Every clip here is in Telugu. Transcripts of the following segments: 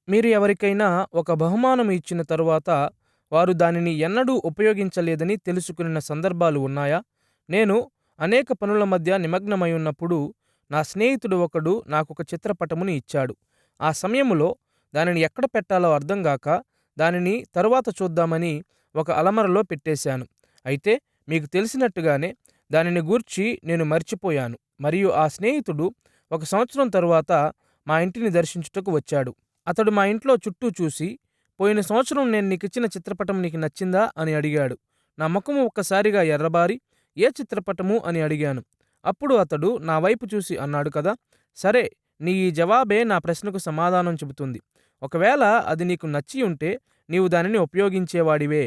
మీరు ఎవరికైనా ఒక బహుమానం ఇచ్చిన తరువాత వారు దానిని ఎన్నడూ ఉపయోగించలేదని తెలుసుకున్న సందర్భాలు ఉన్నాయా? నేను అనేక పనుల మధ్య నిమగ్నమై ఉన్నప్పుడు నా స్నేహితుడు ఒకడు నాకొక చిత్రపటమును ఇచ్చాడు. ఆ సమయములో దానిని ఎక్కడ పెట్టాలో అర్థం గాక దానిని తరువాత చూద్దామని ఒక అలమరలో పెట్టేశాను. అయితే మీకు తెలిసినట్టుగానే దానిని గూర్చి నేను మర్చిపోయాను. మరియు ఆ స్నేహితుడు 1 సంవత్సరం తరువాత మా ఇంటిని దర్శించుటకు వచ్చాడు. అతడు మా ఇంట్లో చుట్టూ చూసి, "పోయిన సంవత్సరం నేను నీకిచ్చిన చిత్రపటం నీకు నచ్చిందా?" అని అడిగాడు. నా ముఖము ఒక్కసారిగా ఎర్రబారి, "ఏ చిత్రపటము?" అని అడిగాను. అప్పుడు అతడు నా వైపు చూసి అన్నాడు కదా, "సరే, నీ ఈ జవాబే నా ప్రశ్నకు సమాధానం చెబుతుంది. ఒకవేళ అది నీకు నచ్చి ఉంటే నీవు దానిని ఉపయోగించేవాడివే."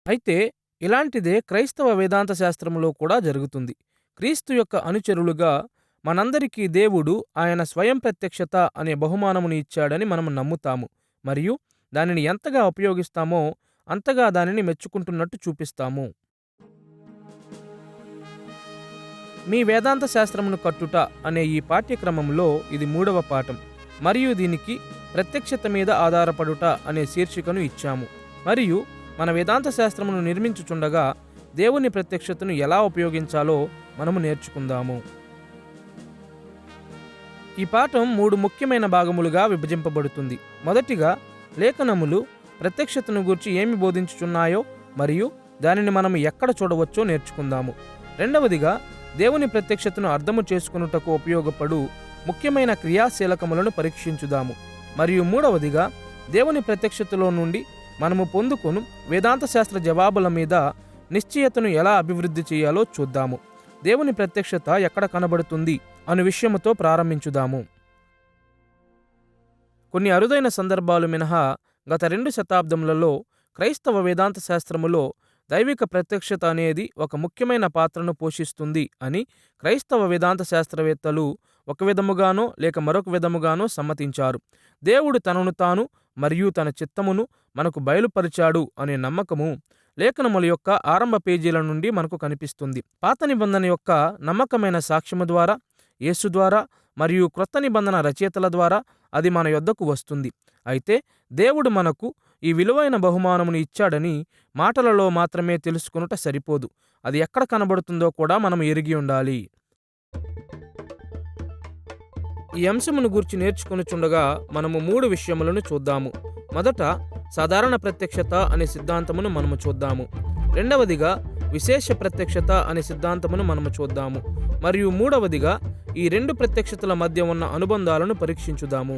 అయితే ఇలాంటిదే క్రైస్తవ వేదాంత శాస్త్రములో కూడా జరుగుతుంది. క్రీస్తు యొక్క అనుచరులుగా మనందరికీ దేవుడు ఆయన స్వయం ప్రత్యక్షత అనే బహుమానమును ఇచ్చాడని మనం నమ్ముతాము. మరియు దానిని ఎంతగా ఉపయోగిస్తామో అంతగా దానిని మెచ్చుకుంటున్నట్టు చూపిస్తాము. మీ వేదాంత శాస్త్రమును కట్టుట అనే ఈ పాఠ్యక్రమంలో ఇది 3వ పాఠం. మరియు దీనికి ప్రత్యక్షత మీద ఆధారపడుట అనే శీర్షికను ఇచ్చాము. మరియు మన వేదాంత శాస్త్రమును నిర్మించుచుండగా దేవుని ప్రత్యక్షతను ఎలా ఉపయోగించాలో మనము నేర్చుకుందాము. ఈ పాఠం 3 ముఖ్యమైన భాగములుగా విభజింపబడుతుంది. మొదటిగా లేఖనములు ప్రత్యక్షతను గూర్చి ఏమి బోధించుచున్నాయో మరియు దానిని మనము ఎక్కడ చూడవచ్చో నేర్చుకుందాము. రెండవదిగా దేవుని ప్రత్యక్షతను అర్థము చేసుకొనుటకు ఉపయోగపడు ముఖ్యమైన క్రియాశీలకములను పరీక్షించుదాము. మరియు మూడవదిగా దేవుని ప్రత్యక్షతలో నుండి మనము పొందుకొను వేదాంత శాస్త్ర జవాబుల మీద నిశ్చయతను ఎలా అభివృద్ధి చేయాలో చూద్దాము. దేవుని ప్రత్యక్షత ఎక్కడ కనబడుతుంది అను విషయముతో ప్రారంభించుదాము. కొన్ని అరుదైన సందర్భాలు మినహా గత 2 శతాబ్దములలో క్రైస్తవ వేదాంత శాస్త్రములో దైవిక ప్రత్యక్షత అనేది ఒక ముఖ్యమైన పాత్రను పోషిస్తుంది అని క్రైస్తవ వేదాంత శాస్త్రవేత్తలు ఒక విధముగానో లేక మరొక విధముగానో సమ్మతించారు. దేవుడు తనను తాను మరియు తన చిత్తమును మనకు బయలుపరిచాడు అనే నమ్మకము లేఖనముల యొక్క ఆరంభ పేజీల నుండి మనకు కనిపిస్తుంది. పాత నిబంధన యొక్క నమ్మకమైన సాక్ష్యము ద్వారా, యేసు ద్వారా మరియు క్రొత్త నిబంధన రచయితల ద్వారా అది మన యొద్దకు వస్తుంది. అయితే దేవుడు మనకు ఈ విలువైన బహుమానమును ఇచ్చాడని మాటలలో మాత్రమే తెలుసుకొనుట సరిపోదు. అది ఎక్కడ కనబడుతుందో కూడా మనం ఎరిగి ఉండాలి. ఈ అంశమును గూర్చి నేర్చుకొనుచుండగా మనము 3 విషయములను చూద్దాము. మొదట సాధారణ ప్రత్యక్షత అనే సిద్ధాంతమును మనము చూద్దాము. రెండవదిగా విశేష ప్రత్యక్షత అనే సిద్ధాంతమును మనము చూద్దాము. మరియు మూడవదిగా ఈ 2 ప్రత్యక్షతల మధ్య ఉన్న అనుబంధాలను పరీక్షించుదాము.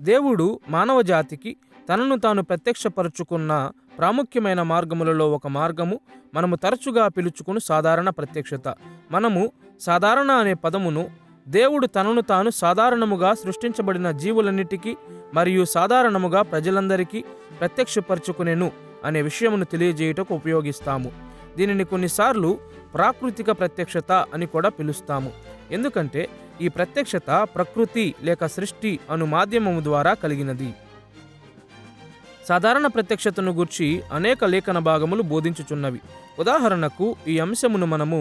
దేవుడు మానవ జాతికి తనను తాను ప్రత్యక్షపరచుకున్న ప్రాముఖ్యమైన మార్గములలో ఒక మార్గము మనము తరచుగా పిలుచుకుని సాధారణ ప్రత్యక్షత. మనము సాధారణ అనే పదమును దేవుడు తనను తాను సాధారణముగా సృష్టించబడిన జీవులన్నిటికీ మరియు సాధారణముగా ప్రజలందరికీ ప్రత్యక్షపరచుకునేను అనే విషయమును తెలియజేయుటకు ఉపయోగిస్తాము. దీనిని కొన్నిసార్లు ప్రాకృతిక ప్రత్యక్షత అని కూడా పిలుస్తాము. ఎందుకంటే ఈ ప్రత్యక్షత ప్రకృతి లేక సృష్టి అను మాధ్యమము ద్వారా కలిగినది. సాధారణ ప్రత్యక్షతను గూర్చి అనేక లేఖన భాగములు బోధించుచున్నవి. ఉదాహరణకు ఈ అంశమును మనము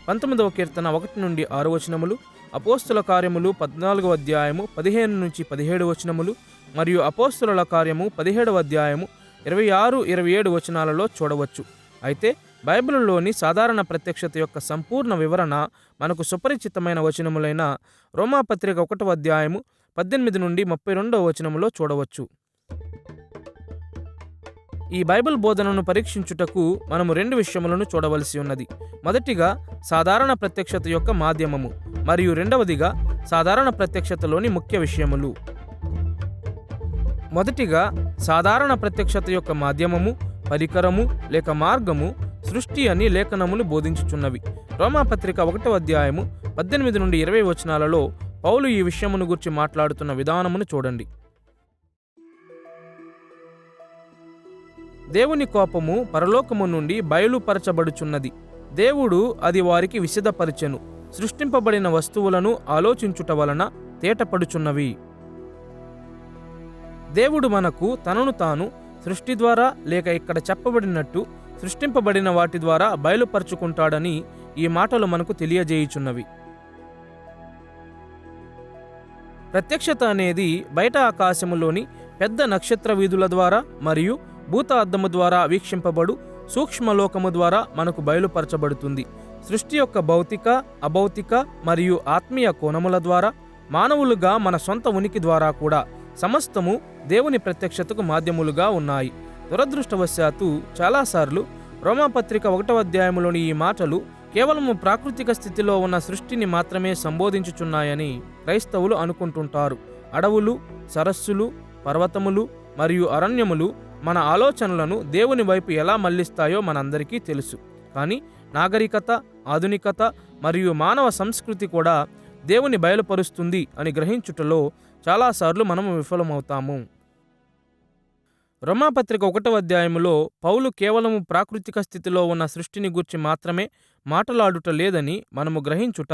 19వ కీర్తన 1 నుండి 6 వచనములు, అపోస్తుల కార్యములు 14వ అధ్యాయము 15 నుంచి 17 వచనములు మరియు అపోస్తుల కార్యము 17వ అధ్యాయము 26-27 వచనాలలో చూడవచ్చు. అయితే బైబిలులోని సాధారణ ప్రత్యక్షత యొక్క సంపూర్ణ వివరణ మనకు సుపరిచితమైన వచనములైన రోమాపత్రిక 1వ అధ్యాయము 18 నుండి 32వ వచనములో చూడవచ్చు. ఈ బైబిల్ బోధనను పరీక్షించుటకు మనము 2 విషయములను చూడవలసి ఉన్నది. మొదటిగా సాధారణ ప్రత్యక్షత యొక్క మాధ్యమము మరియు రెండవదిగా సాధారణ ప్రత్యక్షతలోని ముఖ్య విషయములు. మొదటిగా సాధారణ ప్రత్యక్షత యొక్క మాధ్యమము, పరికరము లేక మార్గము సృష్టి అని లేఖనములు బోధించుచున్నవి. రోమాపత్రిక 1వ అధ్యాయము 18 నుండి 20 వచనాలలో పౌలు ఈ విషయమును గురించి మాట్లాడుతున్న విధానమును చూడండి. దేవుని కోపము పరలోకము నుండి బయలుపరచబడుచున్నది. దేవుడు అది వారికి విశదపరచెను. సృష్టింపబడిన వస్తువులను ఆలోచించుట వలన తేటపడుచున్నవి. దేవుడు మనకు తనను తాను సృష్టి ద్వారా లేక ఇక్కడ చెప్పబడినట్టు సృష్టింపబడిన వాటి ద్వారా బయలుపరుచుకుంటాడని ఈ మాటలు మనకు తెలియజేయుచున్నవి. ప్రత్యక్షత అనేది బయట ఆకాశములోని పెద్ద నక్షత్ర వీధుల ద్వారా మరియు భూత అద్దము ద్వారా వీక్షింపబడు సూక్ష్మలోకము ద్వారా మనకు బయలుపరచబడుతుంది. సృష్టి యొక్క భౌతిక, అభౌతిక మరియు ఆత్మీయ కోణముల ద్వారా, మానవులుగా మన సొంత ఉనికి ద్వారా కూడా సమస్తము దేవుని ప్రత్యక్షతకు మాధ్యములుగా ఉన్నాయి. దురదృష్టవశాత్తు చాలాసార్లు రోమాపత్రిక 1వ అధ్యాయములోని ఈ మాటలు కేవలము ప్రాకృతిక స్థితిలో ఉన్న సృష్టిని మాత్రమే సంబోధించుచున్నాయని క్రైస్తవులు అనుకుంటుంటారు. అడవులు, సరస్సులు, పర్వతములు మరియు అరణ్యములు మన ఆలోచనలను దేవుని వైపు ఎలా మళ్లిస్తాయో మనందరికీ తెలుసు. కానీ నాగరికత, ఆధునికత మరియు మానవ సంస్కృతి కూడా దేవుని బయలుపరుస్తుంది అని గ్రహించుటలో చాలాసార్లు మనము విఫలమవుతాము. రోమాపత్రిక 1వ అధ్యాయములో పౌలు కేవలము ప్రాకృతిక స్థితిలో ఉన్న సృష్టిని గూర్చి మాత్రమే మాట్లాడుట లేదని మనము గ్రహించుట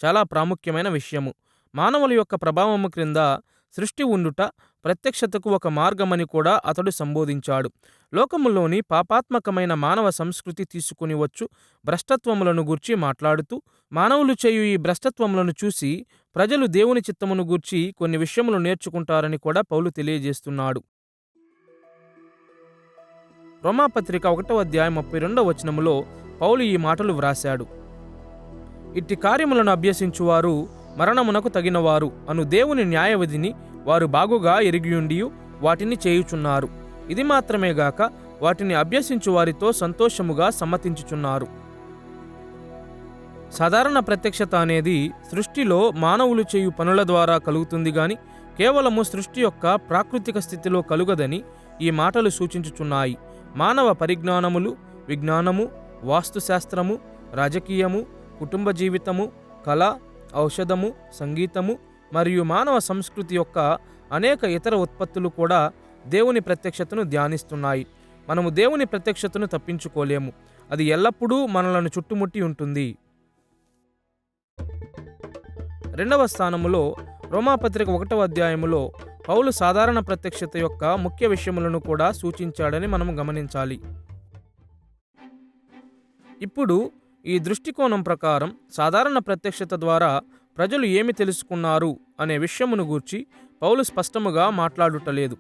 చాలా ప్రాముఖ్యమైన విషయము. మానవుల యొక్క ప్రభావము క్రింద సృష్టి ఉండుట ప్రత్యక్షతకు ఒక మార్గమని కూడా అతడు సంబోధించాడు. లోకములోని పాపాత్మకమైన మానవ సంస్కృతి తీసుకుని వచ్చు భ్రష్టత్వములను గూర్చి మాట్లాడుతూ, మానవులు చేయు ఈ భ్రష్టత్వములను చూసి ప్రజలు దేవుని చిత్తమును గూర్చి కొన్ని విషయములు నేర్చుకుంటారని కూడా పౌలు తెలియజేస్తున్నాడు. రోమాపత్రిక 1వ అధ్యాయం 32వ వచనములో పౌలు ఈ మాటలు వ్రాశాడు: ఇట్టి కార్యములను అభ్యసించువారు మరణమునకు తగినవారు అను దేవుని న్యాయవిధిని వారు బాగుగా ఎరిగియుండియు వాటిని చేయుచున్నారు. ఇది మాత్రమే గాక వాటిని అభ్యసించు వారితో సంతోషముగా సమ్మతించుచున్నారు. సాధారణ ప్రత్యక్షత అనేది సృష్టిలో మానవులు చేయు పనుల ద్వారా కలుగుతుంది గాని కేవలము సృష్టి యొక్క ప్రాకృతిక స్థితిలో కలుగదని ఈ మాటలు సూచించుచున్నాయి. మానవ పరిజ్ఞానములు, విజ్ఞానము, వాస్తుశాస్త్రము, రాజకీయము, కుటుంబ జీవితము, కళ, ఔషధము, సంగీతము మరియు మానవ సంస్కృతి యొక్క అనేక ఇతర ఉత్పత్తులు కూడా దేవుని ప్రత్యక్షతను ధ్యానిస్తున్నాయి. మనము దేవుని ప్రత్యక్షతను తప్పించుకోలేము. అది ఎల్లప్పుడూ మనలను చుట్టుముట్టి ఉంటుంది. 2వ స్థానములో రోమాపత్రిక 1వ అధ్యాయములో పౌలు సాధారణ ప్రత్యక్షత యొక్క ముఖ్య విషయములను కూడా సూచించాడని మనము గమనించాలి. ఇప్పుడు ఈ దృష్టికోణం ప్రకారం సాధారణ ప్రత్యక్షత ద్వారా ప్రజలు ఏమి తెలుసుకున్నారు అనే విషయమును గూర్చి పౌలు స్పష్టముగా మాట్లాడుటలేదు.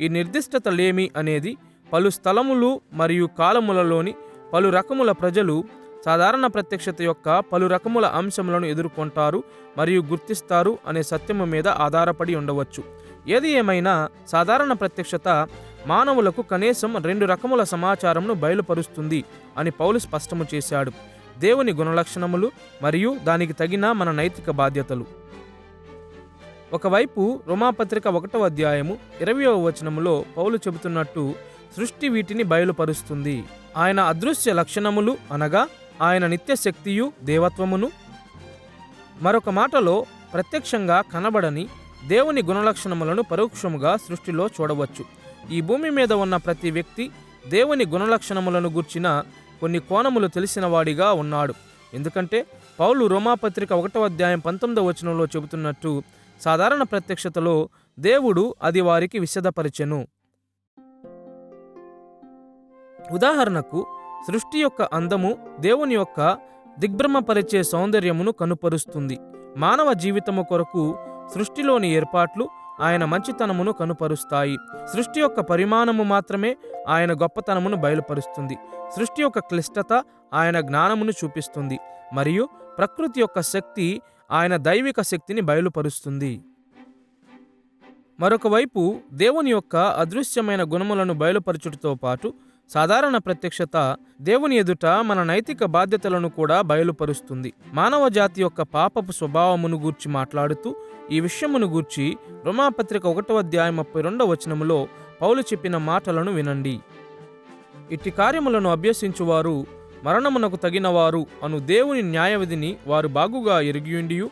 ఈ నిర్దిష్టత లేమి అనేది పలు స్థలములు మరియు కాలములలోని పలు రకముల ప్రజలు సాధారణ ప్రత్యక్షత యొక్క పలు రకముల అంశములను ఎదుర్కొంటారు మరియు గుర్తిస్తారు అనే సత్యము మీద ఆధారపడి ఉండవచ్చు. ఏది ఏమైనా సాధారణ ప్రత్యక్షత మానవులకు కనీసం 2 రకముల సమాచారమును బయలుపరుస్తుంది అని పౌలు స్పష్టము చేశాడు: దేవుని గుణలక్షణములు మరియు దానికి తగిన మన నైతిక బాధ్యతలు. ఒకవైపు రోమాపత్రిక 1వ అధ్యాయము 20వ వచనములో పౌలు చెబుతున్నట్టు సృష్టి వీటిని బయలుపరుస్తుంది. ఆయన అదృశ్య లక్షణములు అనగా ఆయన నిత్య శక్తియు దేవత్వమును, మరొక మాటలో ప్రత్యక్షంగా కనబడని దేవుని గుణలక్షణములను పరోక్షముగా సృష్టిలో చూడవచ్చు. ఈ భూమి మీద ఉన్న ప్రతి వ్యక్తి దేవుని గుణలక్షణములను గూర్చిన కొన్ని కోణములు తెలిసినవాడిగా ఉన్నాడు. ఎందుకంటే పౌలు రోమాపత్రిక 1వ అధ్యాయం 19వ వచనంలో చెబుతున్నట్టు సాధారణ ప్రత్యక్షతలో దేవుడు అది వారికి విశదపరిచెను. ఉదాహరణకు సృష్టి యొక్క అందము దేవుని యొక్క దిగ్భ్రమపరిచే సౌందర్యమును కనుపరుస్తుంది. మానవ జీవితము కొరకు సృష్టిలోని ఏర్పాట్లు ఆయన మంచితనమును కనుపరుస్తాయి. సృష్టి యొక్క పరిమాణము మాత్రమే ఆయన గొప్పతనమును బయలుపరుస్తుంది. సృష్టి యొక్క క్లిష్టత ఆయన జ్ఞానమును చూపిస్తుంది మరియు ప్రకృతి యొక్క శక్తి ఆయన దైవిక శక్తిని బయలుపరుస్తుంది. మరొక వైపు దేవుని యొక్క అదృశ్యమైన గుణములను బయలుపరచుటతో పాటు సాధారణ ప్రత్యక్షత దేవుని ఎదుట మన నైతిక బాధ్యతలను కూడా బయలుపరుస్తుంది. మానవ జాతి యొక్క పాపపు స్వభావమును గూర్చి మాట్లాడుతూ ఈ విషయమును గూర్చి రోమాపత్రిక 1వ అధ్యాయం 32వ వచనములో పౌలు చెప్పిన మాటలను వినండి: ఇట్టి కార్యములను అభ్యసించువారు మరణమునకు తగినవారు అను దేవుని న్యాయవిధిని వారు బాగుగా ఎరిగియుండియు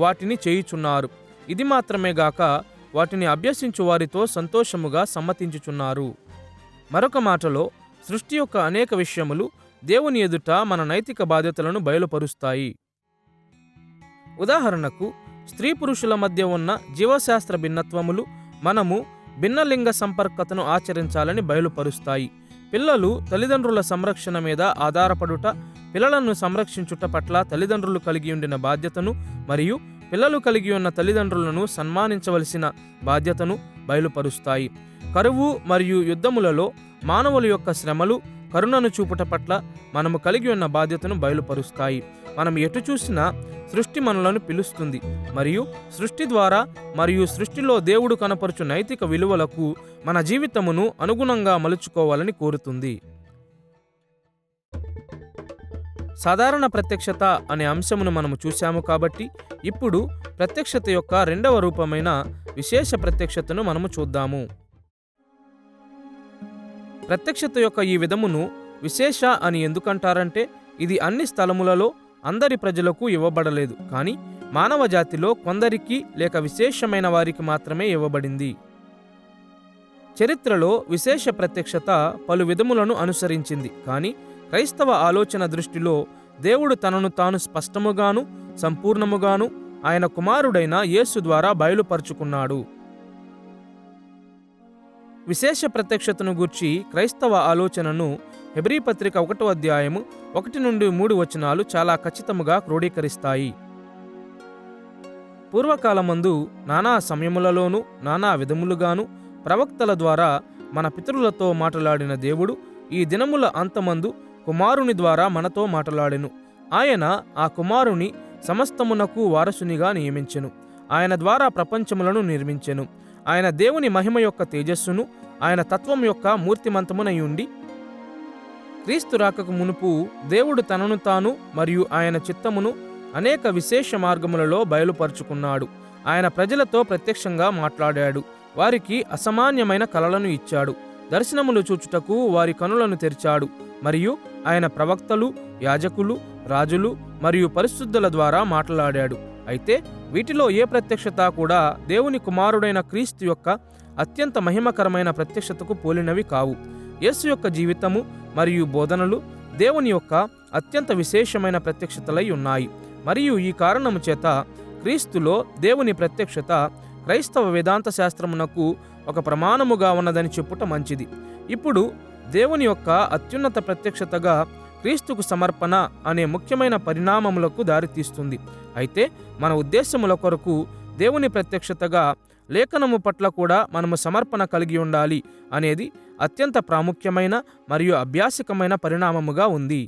వాటిని చేయుచున్నారు. ఇది మాత్రమే గాక వాటిని అభ్యసించు వారితో సంతోషముగా సమ్మతించుచున్నారు. మరొక మాటలో సృష్టి యొక్క అనేక విషయములు దేవుని ఎదుట మన నైతిక బాధ్యతలను బయలుపరుస్తాయి. ఉదాహరణకు స్త్రీ పురుషుల మధ్య ఉన్న జీవశాస్త్ర భిన్నత్వములు మనము భిన్నలింగ సంపర్కతను ఆచరించాలని బయలుపరుస్తాయి. పిల్లలు తల్లిదండ్రుల సంరక్షణ మీద ఆధారపడుట, పిల్లలను సంరక్షించుట పట్ల తల్లిదండ్రులు కలిగి ఉండిన బాధ్యతను మరియు పిల్లలు కలిగి ఉన్న తల్లిదండ్రులను సన్మానించవలసిన బాధ్యతను బయలుపరుస్తాయి. కరువు మరియు యుద్ధములలో మానవుల యొక్క శ్రమలు కరుణను చూపుట పట్ల మనము కలిగి ఉన్న బాధ్యతను బయలుపరుస్తాయి. మనం ఎటు చూసినా సృష్టి మనలను పిలుస్తుంది మరియు సృష్టి ద్వారా మరియు సృష్టిలో దేవుడు కనపరుచు నైతిక విలువలకు మన జీవితమును అనుగుణంగా మలుచుకోవాలని కోరుతుంది. సాధారణ ప్రత్యక్షత అనే అంశమును మనము చూశాము కాబట్టి ఇప్పుడు ప్రత్యక్షత యొక్క రెండవ రూపమైన విశేష ప్రత్యక్షతను మనము చూద్దాము. ప్రత్యక్షత యొక్క ఈ విధమును విశేష అని ఎందుకంటారంటే ఇది అన్ని స్థలములలో అందరి ప్రజలకు ఇవ్వబడలేదు, కానీ మానవ జాతిలో కొందరికి లేక విశేషమైన వారికి మాత్రమే ఇవ్వబడింది. చరిత్రలో విశేష ప్రత్యక్షత పలు విధములను అనుసరించింది, కానీ క్రైస్తవ ఆలోచన దృష్టిలో దేవుడు తనను తాను స్పష్టముగాను సంపూర్ణముగాను ఆయన కుమారుడైన యేసు ద్వారా బయలుపరుచుకున్నాడు. విశేష ప్రత్యక్షతను గూర్చి క్రైస్తవ ఆలోచనను హెబ్రీ పత్రిక 1వ అధ్యాయము 1-3 వచనాలు చాలా ఖచ్చితముగా క్రోడీకరిస్తాయి. పూర్వకాలమందు నానా సమయములలోనూ నానా విధములుగాను ప్రవక్తల ద్వారా మన పితరులతో మాట్లాడిన దేవుడు ఈ దినముల అంతమందు కుమారుని ద్వారా మనతో మాట్లాడెను. ఆయన ఆ కుమారుని సమస్తమునకు వారసునిగా నియమించెను. ఆయన ద్వారా ప్రపంచములను నిర్మించెను. ఆయన దేవుని మహిమ యొక్క తేజస్సును ఆయన తత్వం యొక్క మూర్తిమంతమునై ఉండి క్రీస్తు రాకకు మునుపు దేవుడు తనను తాను మరియు ఆయన చిత్తమును అనేక విశేష మార్గములలో బయలుపరుచుకున్నాడు. ఆయన ప్రజలతో ప్రత్యక్షంగా మాట్లాడాడు. వారికి అసామాన్యమైన కలలను ఇచ్చాడు. దర్శనములు చూచుటకు వారి కనులను తెరిచాడు. మరియు ఆయన ప్రవక్తలు, యాజకులు, రాజులు మరియు పరిశుద్ధుల ద్వారా మాట్లాడాడు. అయితే వీటిలో ఏ ప్రత్యక్షత కూడా దేవుని కుమారుడైన క్రీస్తు యొక్క అత్యంత మహిమకరమైన ప్రత్యక్షతకు పోలినవి కావు. యేసు యొక్క జీవితము మరియు బోధనలు దేవుని యొక్క అత్యంత విశేషమైన ప్రత్యక్షతలై ఉన్నాయి. మరియు ఈ కారణము చేత క్రీస్తులో దేవుని ప్రత్యక్షత క్రైస్తవ వేదాంత శాస్త్రమునకు ఒక ప్రమాణముగా ఉన్నదని చెప్పుట మంచిది. ఇప్పుడు దేవుని యొక్క అత్యున్నత ప్రత్యక్షతగా క్రీస్తుకు సమర్పణ అనే ముఖ్యమైన పరిణామములకు దారితీస్తుంది. అయితే మన ఉద్దేశముల కొరకు దేవుని ప్రత్యక్షతగా లేఖనము పట్ల కూడా మనము సమర్పణ కలిగి ఉండాలి అనేది అత్యంత ప్రాముఖ్యమైన మరియు అభ్యాసికమైన పరిణామముగా ఉంది.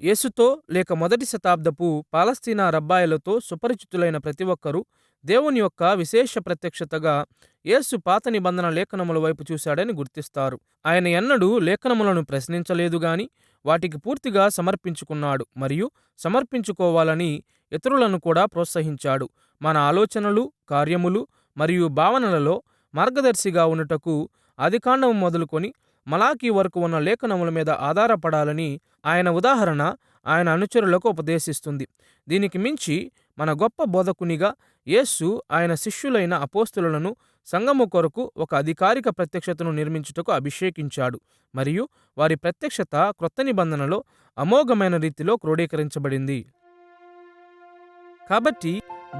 యేసుతో లేక మొదటి శతాబ్దపు పాలస్తీనా రబ్బాయిలతో సుపరిచితులైన ప్రతి ఒక్కరూ దేవుని యొక్క విశేష ప్రత్యక్షతగా యేసు పాత నిబంధన లేఖనముల వైపు చూశాడని గుర్తిస్తారు. ఆయన ఎన్నడూ లేఖనములను ప్రశ్నించలేదు గాని వాటికి పూర్తిగా సమర్పించుకున్నాడు మరియు సమర్పించుకోవాలని ఇతరులను కూడా ప్రోత్సహించాడు. మన ఆలోచనలు, కార్యములు మరియు భావనలలో మార్గదర్శిగా ఉండుటకు ఆదికాండము మొదలుకొని మలాకీ వరకు ఉన్న లేఖనముల మీద ఆధారపడాలని ఆయన ఉదాహరణ ఆయన అనుచరులకు ఉపదేశిస్తుంది. దీనికి మించి మన గొప్ప బోధకునిగా యేసు ఆయన శిష్యులైన అపోస్తలులను సంఘము కొరకు ఒక అధికారిక ప్రత్యక్షతను నిర్మించుటకు అభిషేకించాడు మరియు వారి ప్రత్యక్షత క్రొత్త నిబంధనలో అమోఘమైన రీతిలో క్రోడీకరించబడింది. కాబట్టి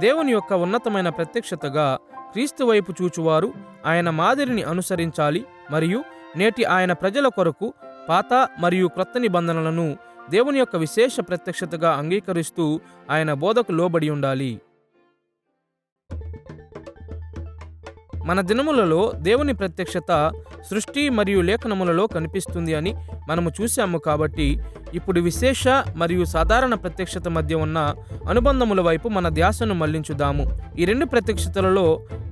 దేవుని యొక్క ఉన్నతమైన ప్రత్యక్షతగా క్రీస్తు వైపు చూచువారు ఆయన మాదిరిని అనుసరించాలి మరియు నేటి ఆయన ప్రజల కొరకు పాత మరియు క్రొత్త నిబంధనలను దేవుని యొక్క విశేష ప్రత్యక్షతగా అంగీకరిస్తూ ఆయన బోధకు లోబడి ఉండాలి. మన దినములలో దేవుని ప్రత్యక్షత సృష్టి మరియు లేఖనములలో కనిపిస్తుంది అని మనము చూశాము. కాబట్టి ఇప్పుడు విశేష మరియు సాధారణ ప్రత్యక్షత మధ్య ఉన్న అనుబంధముల వైపు మన ధ్యాసను మళ్లించుదాము. ఈ రెండు ప్రత్యక్షతలలో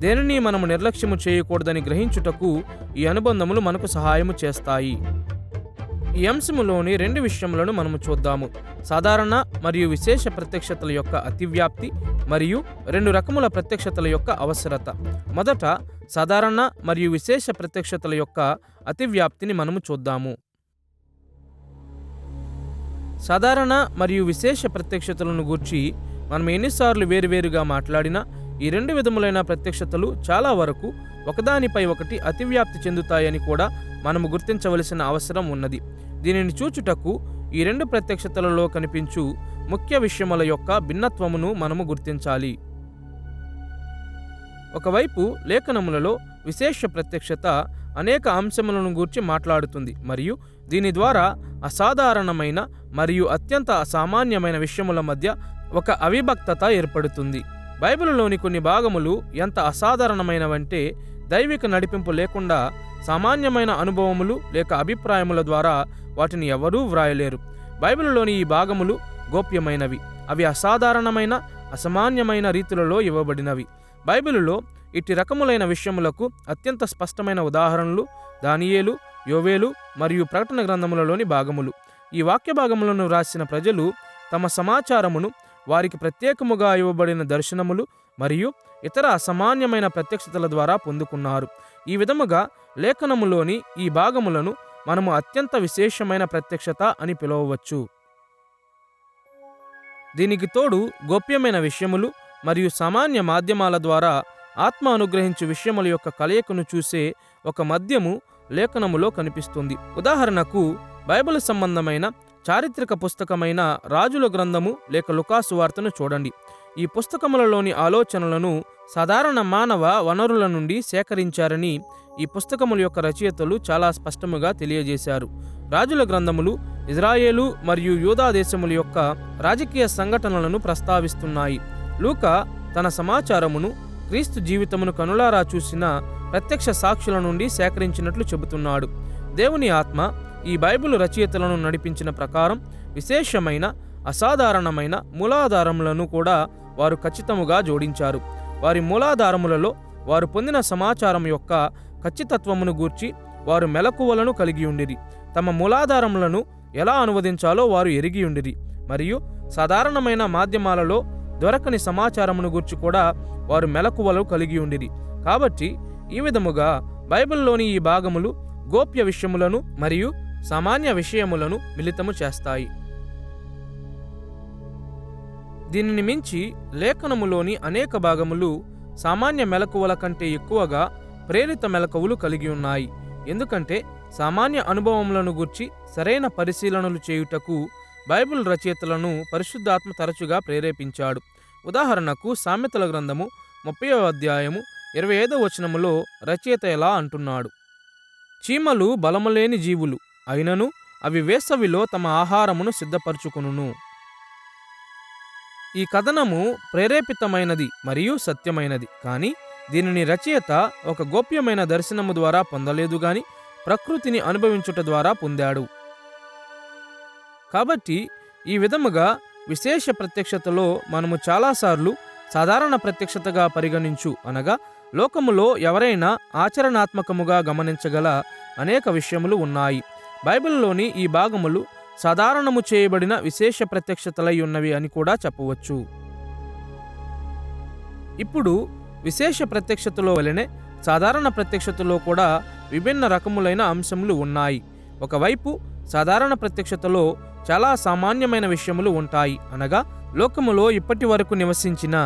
దేనిని మనము నిర్లక్ష్యము చేయకూడదని గ్రహించుటకు ఈ అనుబంధములు మనకు సహాయము చేస్తాయి. ఈ అంశములోని రెండు విషయములను మనము చూద్దాము: సాధారణ మరియు విశేష ప్రత్యక్షతల యొక్క అతివ్యాప్తి మరియు రెండు రకముల ప్రత్యక్షతల యొక్క అవసరత. మొదట సాధారణ మరియు విశేష ప్రత్యక్షతల యొక్క అతివ్యాప్తిని మనము చూద్దాము. సాధారణ మరియు విశేష ప్రత్యక్షతలను గూర్చి మనం ఎన్నిసార్లు వేరువేరుగా మాట్లాడినా ఈ రెండు విధములైన ప్రత్యక్షతలు చాలా వరకు ఒకదానిపై ఒకటి అతివ్యాప్తి చెందుతాయని కూడా మనము గుర్తించవలసిన అవసరం ఉన్నది. దీనిని చూచుటకు ఈ రెండు ప్రత్యక్షతలలో కనిపించు ముఖ్య విషయముల యొక్క భిన్నత్వమును మనము గుర్తించాలి. ఒకవైపు లేఖనములలో విశేష ప్రత్యక్షత అనేక అంశములను గూర్చి మాట్లాడుతుంది మరియు దీని ద్వారా అసాధారణమైన మరియు అత్యంత అసామాన్యమైన విషయముల మధ్య ఒక అవిభక్తత ఏర్పడుతుంది. బైబిలులోని కొన్ని భాగములు ఎంత అసాధారణమైనవంటే దైవిక నడిపింపు లేకుండా సామాన్యమైన అనుభవములు లేక అభిప్రాయముల ద్వారా వాటిని ఎవరూ వ్రాయలేరు. బైబిలులోని ఈ భాగములు గోప్యమైనవి. అవి అసాధారణమైన అసామాన్యమైన రీతులలో ఇవ్వబడినవి. బైబిలులో ఇట్టి రకములైన విషయములకు అత్యంత స్పష్టమైన ఉదాహరణలు దానియేలు, యోవేలు మరియు ప్రకటన గ్రంథములలోని భాగములు. ఈ వాక్య భాగములను వ్రాసిన ప్రజలు తమ సమాచారమును వారికి ప్రత్యేకముగా ఇవ్వబడిన దర్శనములు మరియు ఇతర అసామాన్యమైన ప్రత్యక్షతల ద్వారా పొందుకున్నారు. ఈ విధముగా లేఖనములోని ఈ భాగములను మనము అత్యంత విశేషమైన ప్రత్యక్షత అని పిలువవచ్చు. దీనికి తోడు గోప్యమైన విషయములు మరియు సామాన్య మాధ్యమాల ద్వారా ఆత్మ అనుగ్రహించు విషయముల యొక్క కలయికను చూసే ఒక మధ్యము లేఖనములో కనిపిస్తుంది. ఉదాహరణకు బైబిల్ సంబంధమైన చారిత్రక పుస్తకమైన రాజుల గ్రంథము లేక లూకాసు వార్తను చూడండి. ఈ పుస్తకములలోని ఆలోచనలను సాధారణ మానవ వనరుల నుండి సేకరించారని ఈ పుస్తకముల యొక్క రచయితలు చాలా స్పష్టముగా తెలియజేశారు. రాజుల గ్రంథములు ఇజ్రాయేలు మరియు యూదా దేశముల యొక్క రాజకీయ సంఘటనలను ప్రస్తావిస్తున్నాయి. లూకా తన సమాచారమును క్రీస్తు జీవితమును కనులారా చూసిన ప్రత్యక్ష సాక్షుల నుండి సేకరించినట్లు చెబుతున్నాడు. దేవుని ఆత్మ ఈ బైబిల్ రచయితలను నడిపించిన ప్రకారం విశేషమైన అసాధారణమైన మూలాధారములను కూడా వారు ఖచ్చితముగా జోడించారు. వారి మూలాధారములలో వారు పొందిన సమాచారం యొక్క ఖచ్చితత్వమును గూర్చి వారు మెలకువలను కలిగి ఉండిరి. తమ మూలాధారములను ఎలా అనువదించాలో వారు ఎరిగి ఉండిరి మరియు సాధారణమైన మాధ్యమాలలో దొరకని సమాచారమును గూర్చి కూడా వారు మెలకువలు కలిగి ఉండిరి. కాబట్టి ఈ విధముగా బైబిల్లోని ఈ భాగములు గోప్య విషయములను మరియు సామాన్య విషయములను మిళితము చేస్తాయి. దీనిని మించి లేఖనములోని అనేక భాగములు సామాన్య మెలకువల కంటే ఎక్కువగా ప్రేరిత మెలకువలు కలిగి ఉన్నాయి. ఎందుకంటే సామాన్య అనుభవములను గూర్చి సరైన పరిశీలనలు చేయుటకు బైబిల్ రచయితలను పరిశుద్ధాత్మ తరచుగా ప్రేరేపించాడు. ఉదాహరణకు సామెతల గ్రంథము 30వ అధ్యాయము 25వ వచనములో రచయిత ఎలా అంటున్నాడు: చీమలు బలములేని జీవులు అయినను అవి వేసవిలో తమ ఆహారమును సిద్ధపరచుకొనును. ఈ కథనము ప్రేరేపితమైనది మరియు సత్యమైనది, కానీ దీనిని రచయిత ఒక గోప్యమైన దర్శనము ద్వారా పొందలేదు గాని ప్రకృతిని అనుభవించుట ద్వారా పొందాడు. కాబట్టి ఈ విధముగా విశేష ప్రత్యక్షతలో మనము చాలాసార్లు సాధారణ ప్రత్యక్షతగా పరిగణించు అనగా లోకములో ఎవరైనా ఆచరణాత్మకముగా గమనించగల అనేక విషయములు ఉన్నాయి. బైబిల్లోని ఈ భాగములు సాధారణము చేయబడిన విశేష ప్రత్యక్షతలై ఉన్నవి అని కూడా చెప్పవచ్చు. ఇప్పుడు విశేష ప్రత్యక్షతలో వలెనే సాధారణ ప్రత్యక్షతలో కూడా విభిన్న రకములైన అంశములు ఉన్నాయి. ఒకవైపు సాధారణ ప్రత్యక్షతలో చాలా సామాన్యమైన విషయములు ఉంటాయి, అనగా లోకములో ఇప్పటి వరకు నివసించిన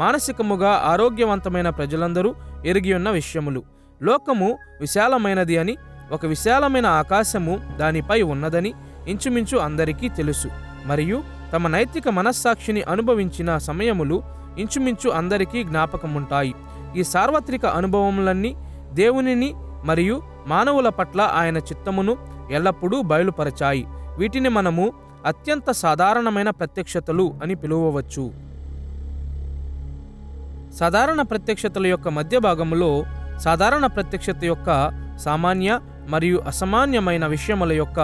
మానసికముగా ఆరోగ్యవంతమైన ప్రజలందరూ ఎరిగి ఉన్న విషయములు. లోకము విశాలమైనది అని, ఒక విశాలమైన ఆకాశము దానిపై ఉన్నదని ఇంచుమించు అందరికీ తెలుసు. మరియు తమ నైతిక మనస్సాక్షిని అనుభవించిన సమయములు ఇంచుమించు అందరికీ జ్ఞాపకముంటాయి. ఈ సార్వత్రిక అనుభవములన్నీ దేవునిని మరియు మానవుల పట్ల ఆయన చిత్తమును ఎల్లప్పుడూ బయలుపరచాయి. వీటిని మనము అత్యంత సాధారణమైన ప్రత్యక్షతలు అని పిలువవచ్చు. సాధారణ ప్రత్యక్షతల యొక్క మధ్య భాగములో సాధారణ ప్రత్యక్షత యొక్క సామాన్య మరియు అసామాన్యమైన విషయముల యొక్క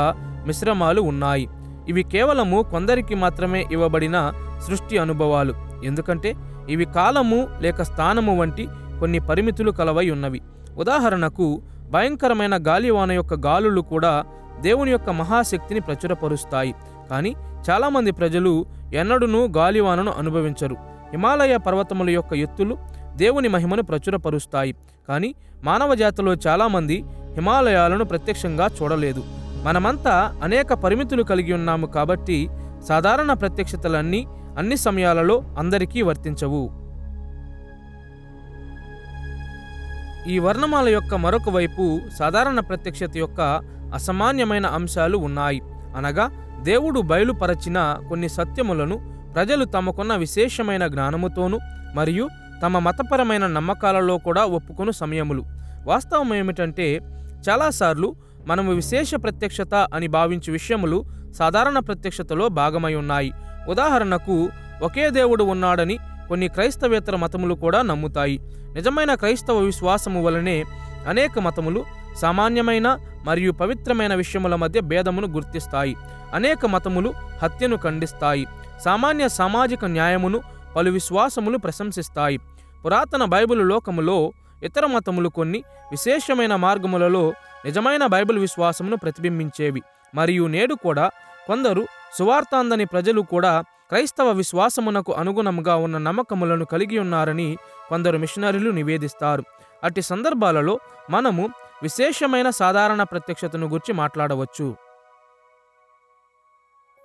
మిశ్రమాలు ఉన్నాయి. ఇవి కేవలము కొందరికి మాత్రమే ఇవ్వబడిన సృష్టి అనుభవాలు, ఎందుకంటే ఇవి కాలము లేక స్థానము వంటి కొన్ని పరిమితులు కలవై ఉన్నవి. ఉదాహరణకు భయంకరమైన గాలివాన యొక్క గాలులు కూడా దేవుని యొక్క మహాశక్తిని ప్రచురపరుస్తాయి, కానీ చాలామంది ప్రజలు ఎన్నడూనూ గాలివానను అనుభవించరు. హిమాలయ పర్వతముల యొక్క ఎత్తులు దేవుని మహిమను ప్రచురపరుస్తాయి, కానీ మానవ జాతిలో చాలామంది హిమాలయాలను ప్రత్యక్షంగా చూడలేదు. మనమంతా అనేక పరిమితులు కలిగి ఉన్నాము, కాబట్టి సాధారణ ప్రత్యక్షతలన్నీ అన్ని సమయాలలో అందరికీ వర్తించవు. ఈ వర్ణమాల యొక్క మరొక వైపు సాధారణ ప్రత్యక్షత యొక్క అసామాన్యమైన అంశాలు ఉన్నాయి, అనగా దేవుడు బయలుపరచిన కొన్ని సత్యములను ప్రజలు తమకున్న విశేషమైన జ్ఞానముతోనూ మరియు తమ మతపరమైన నమ్మకాలలో కూడా ఒప్పుకొను సమయములు. వాస్తవం ఏమిటంటే చాలాసార్లు మనము విశేష ప్రత్యక్షత అని భావించే విషయములు సాధారణ ప్రత్యక్షతలో భాగమై ఉన్నాయి. ఉదాహరణకు ఒకే దేవుడు ఉన్నాడని కొన్ని క్రైస్తవేతర మతములు కూడా నమ్ముతాయి. నిజమైన క్రైస్తవ విశ్వాసము వలనే అనేక మతములు సామాన్యమైన మరియు పవిత్రమైన విషయముల మధ్య భేదమును గుర్తిస్తాయి. అనేక మతములు హత్యను ఖండిస్తాయి. సామాన్య సామాజిక న్యాయమును పలు విశ్వాసములు ప్రశంసిస్తాయి. పురాతన బైబిలు లోకములో ఇతర మతములు కొన్ని విశేషమైన మార్గములలో నిజమైన బైబిల్ విశ్వాసమును ప్రతిబింబించేవి. మరియు నేడు కూడా కొందరు సువార్తాందని ప్రజలు కూడా క్రైస్తవ విశ్వాసమునకు అనుగుణముగా ఉన్న నమ్మకములను కలిగి ఉన్నారని కొందరు మిషనరీలు నివేదిస్తారు. అట్టి సందర్భాలలో మనము విశేషమైన సాధారణ ప్రత్యక్షతను గురించి మాట్లాడవచ్చు.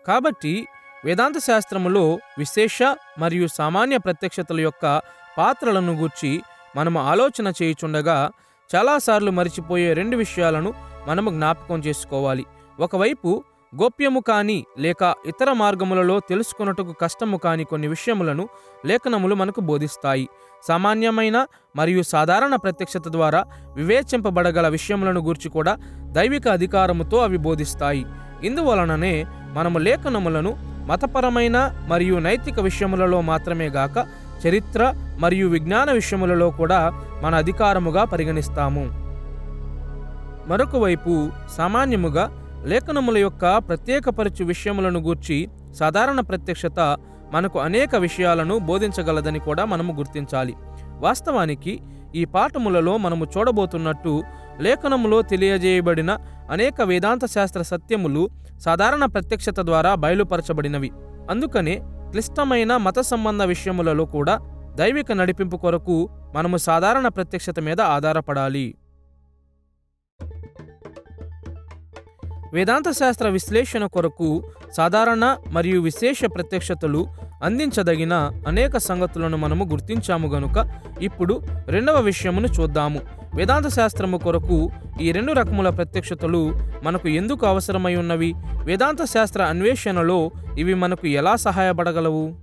కాబట్టి వేదాంత శాస్త్రములో విశేష మరియు సామాన్య ప్రత్యక్షతల యొక్క పాత్రలను గూర్చి మనము ఆలోచన చేయుచుండగా చాలాసార్లు మరిచిపోయే రెండు విషయాలను మనము జ్ఞాపకం చేసుకోవాలి. ఒకవైపు గోప్యము కాని లేక ఇతర మార్గములలో తెలుసుకొనుటకు కష్టము కాని కొన్ని విషయములను లేఖనములు మనకు బోధిస్తాయి. సామాన్యమైన మరియు సాధారణ ప్రత్యక్షత ద్వారా వివేచింపబడగల విషయములను గూర్చి కూడా దైవిక అధికారముతో అవి బోధిస్తాయి. ఇందువలననే మనము లేఖనములను మతపరమైన మరియు నైతిక విషయములలో మాత్రమే గాక చరిత్ర మరియు విజ్ఞాన విషయములలో కూడా మన అధికారముగా పరిగణిస్తాము. మరొక వైపు సామాన్యముగా లేఖనముల యొక్క ప్రత్యేకపరచు విషయములను గూర్చి సాధారణ ప్రత్యక్షత మనకు అనేక విషయాలను బోధించగలదని కూడా మనము గుర్తించాలి. వాస్తవానికి ఈ పాఠములలో మనము చూడబోతున్నట్టు లేఖనములో తెలియజేయబడిన అనేక వేదాంత శాస్త్ర సత్యములు సాధారణ ప్రత్యక్షత ద్వారా బయలుపరచబడినవి. అందుకనే క్లిష్టమైన మత సంబంధ విషయములలో కూడా దైవిక నడిపింపు కొరకు మనము సాధారణ ప్రత్యక్షత మీద ఆధారపడాలి. వేదాంత శాస్త్ర విశ్లేషణ కొరకు సాధారణ మరియు విశేష ప్రత్యక్షతలు అందించదగిన అనేక సంగతులను మనము గుర్తించాము గనుక ఇప్పుడు రెండవ విషయమును చూద్దాము. వేదాంత శాస్త్రము కొరకు ఈ రెండు రకముల ప్రత్యక్షతలు మనకు ఎందుకు అవసరమై ఉన్నవి? వేదాంత శాస్త్ర అన్వేషణలో ఇవి మనకు ఎలా సహాయపడగలవు?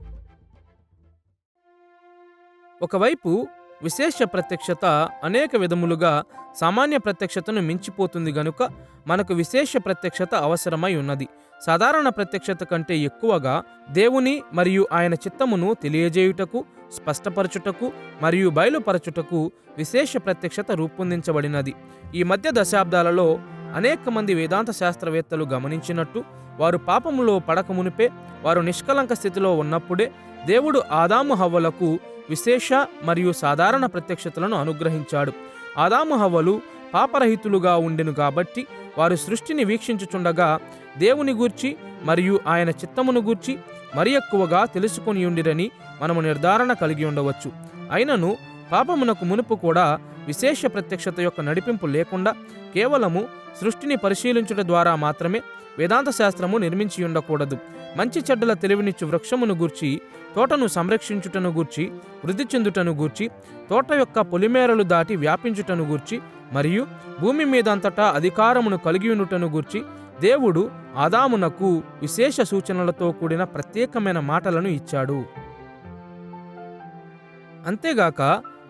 ఒకవైపు విశేష ప్రత్యక్షత అనేక విధములుగా సామాన్య ప్రత్యక్షతను మించిపోతుంది గనుక మనకు విశేష ప్రత్యక్షత అవసరమై ఉన్నది. సాధారణ ప్రత్యక్షత కంటే ఎక్కువగా దేవుని మరియు ఆయన చిత్తమును తెలియజేయుటకు, స్పష్టపరచుటకు మరియు బయలుపరచుటకు విశేష ప్రత్యక్షత రూపొందించబడినది. ఈ మధ్య దశాబ్దాలలో అనేక మంది వేదాంత శాస్త్రవేత్తలు గమనించినట్టు వారు పాపములో పడకమునిపే వారు నిష్కలంక స్థితిలో ఉన్నప్పుడే దేవుడు ఆదాము హవ్వలకు విశేష మరియు సాధారణ ప్రత్యక్షతలను అనుగ్రహించాడు. ఆదాము హవ్వలు పాపరహితులుగా ఉండెను కాబట్టి వారు సృష్టిని వీక్షించుచుండగా దేవుని గూర్చి మరియు ఆయన చిత్తమును గూర్చి మరి ఎక్కువగా తెలుసుకొని ఉండిరని మనము నిర్ధారణ కలిగి ఉండవచ్చు. అయినను పాపమునకు మునుపు కూడా విశేష ప్రత్యక్షత యొక్క నడిపింపు లేకుండా కేవలము సృష్టిని పరిశీలించుట ద్వారా మాత్రమే వేదాంత శాస్త్రము నిర్మించి ఉండకూడదు. మంచి చెడ్డల తెలివినిచ్చు వృక్షమును గూర్చి, తోటను సంరక్షించుటను గూర్చి, వృద్ధి చెందుటను గూర్చి, తోట యొక్క పొలిమేరలు దాటి వ్యాపించుటను గూర్చి మరియు భూమి మీదంతటా అధికారమును కలిగి ఉండుటను గూర్చి దేవుడు ఆదామునకు విశేష సూచనలతో కూడిన ప్రత్యేకమైన మాటలను ఇచ్చాడు. అంతేగాక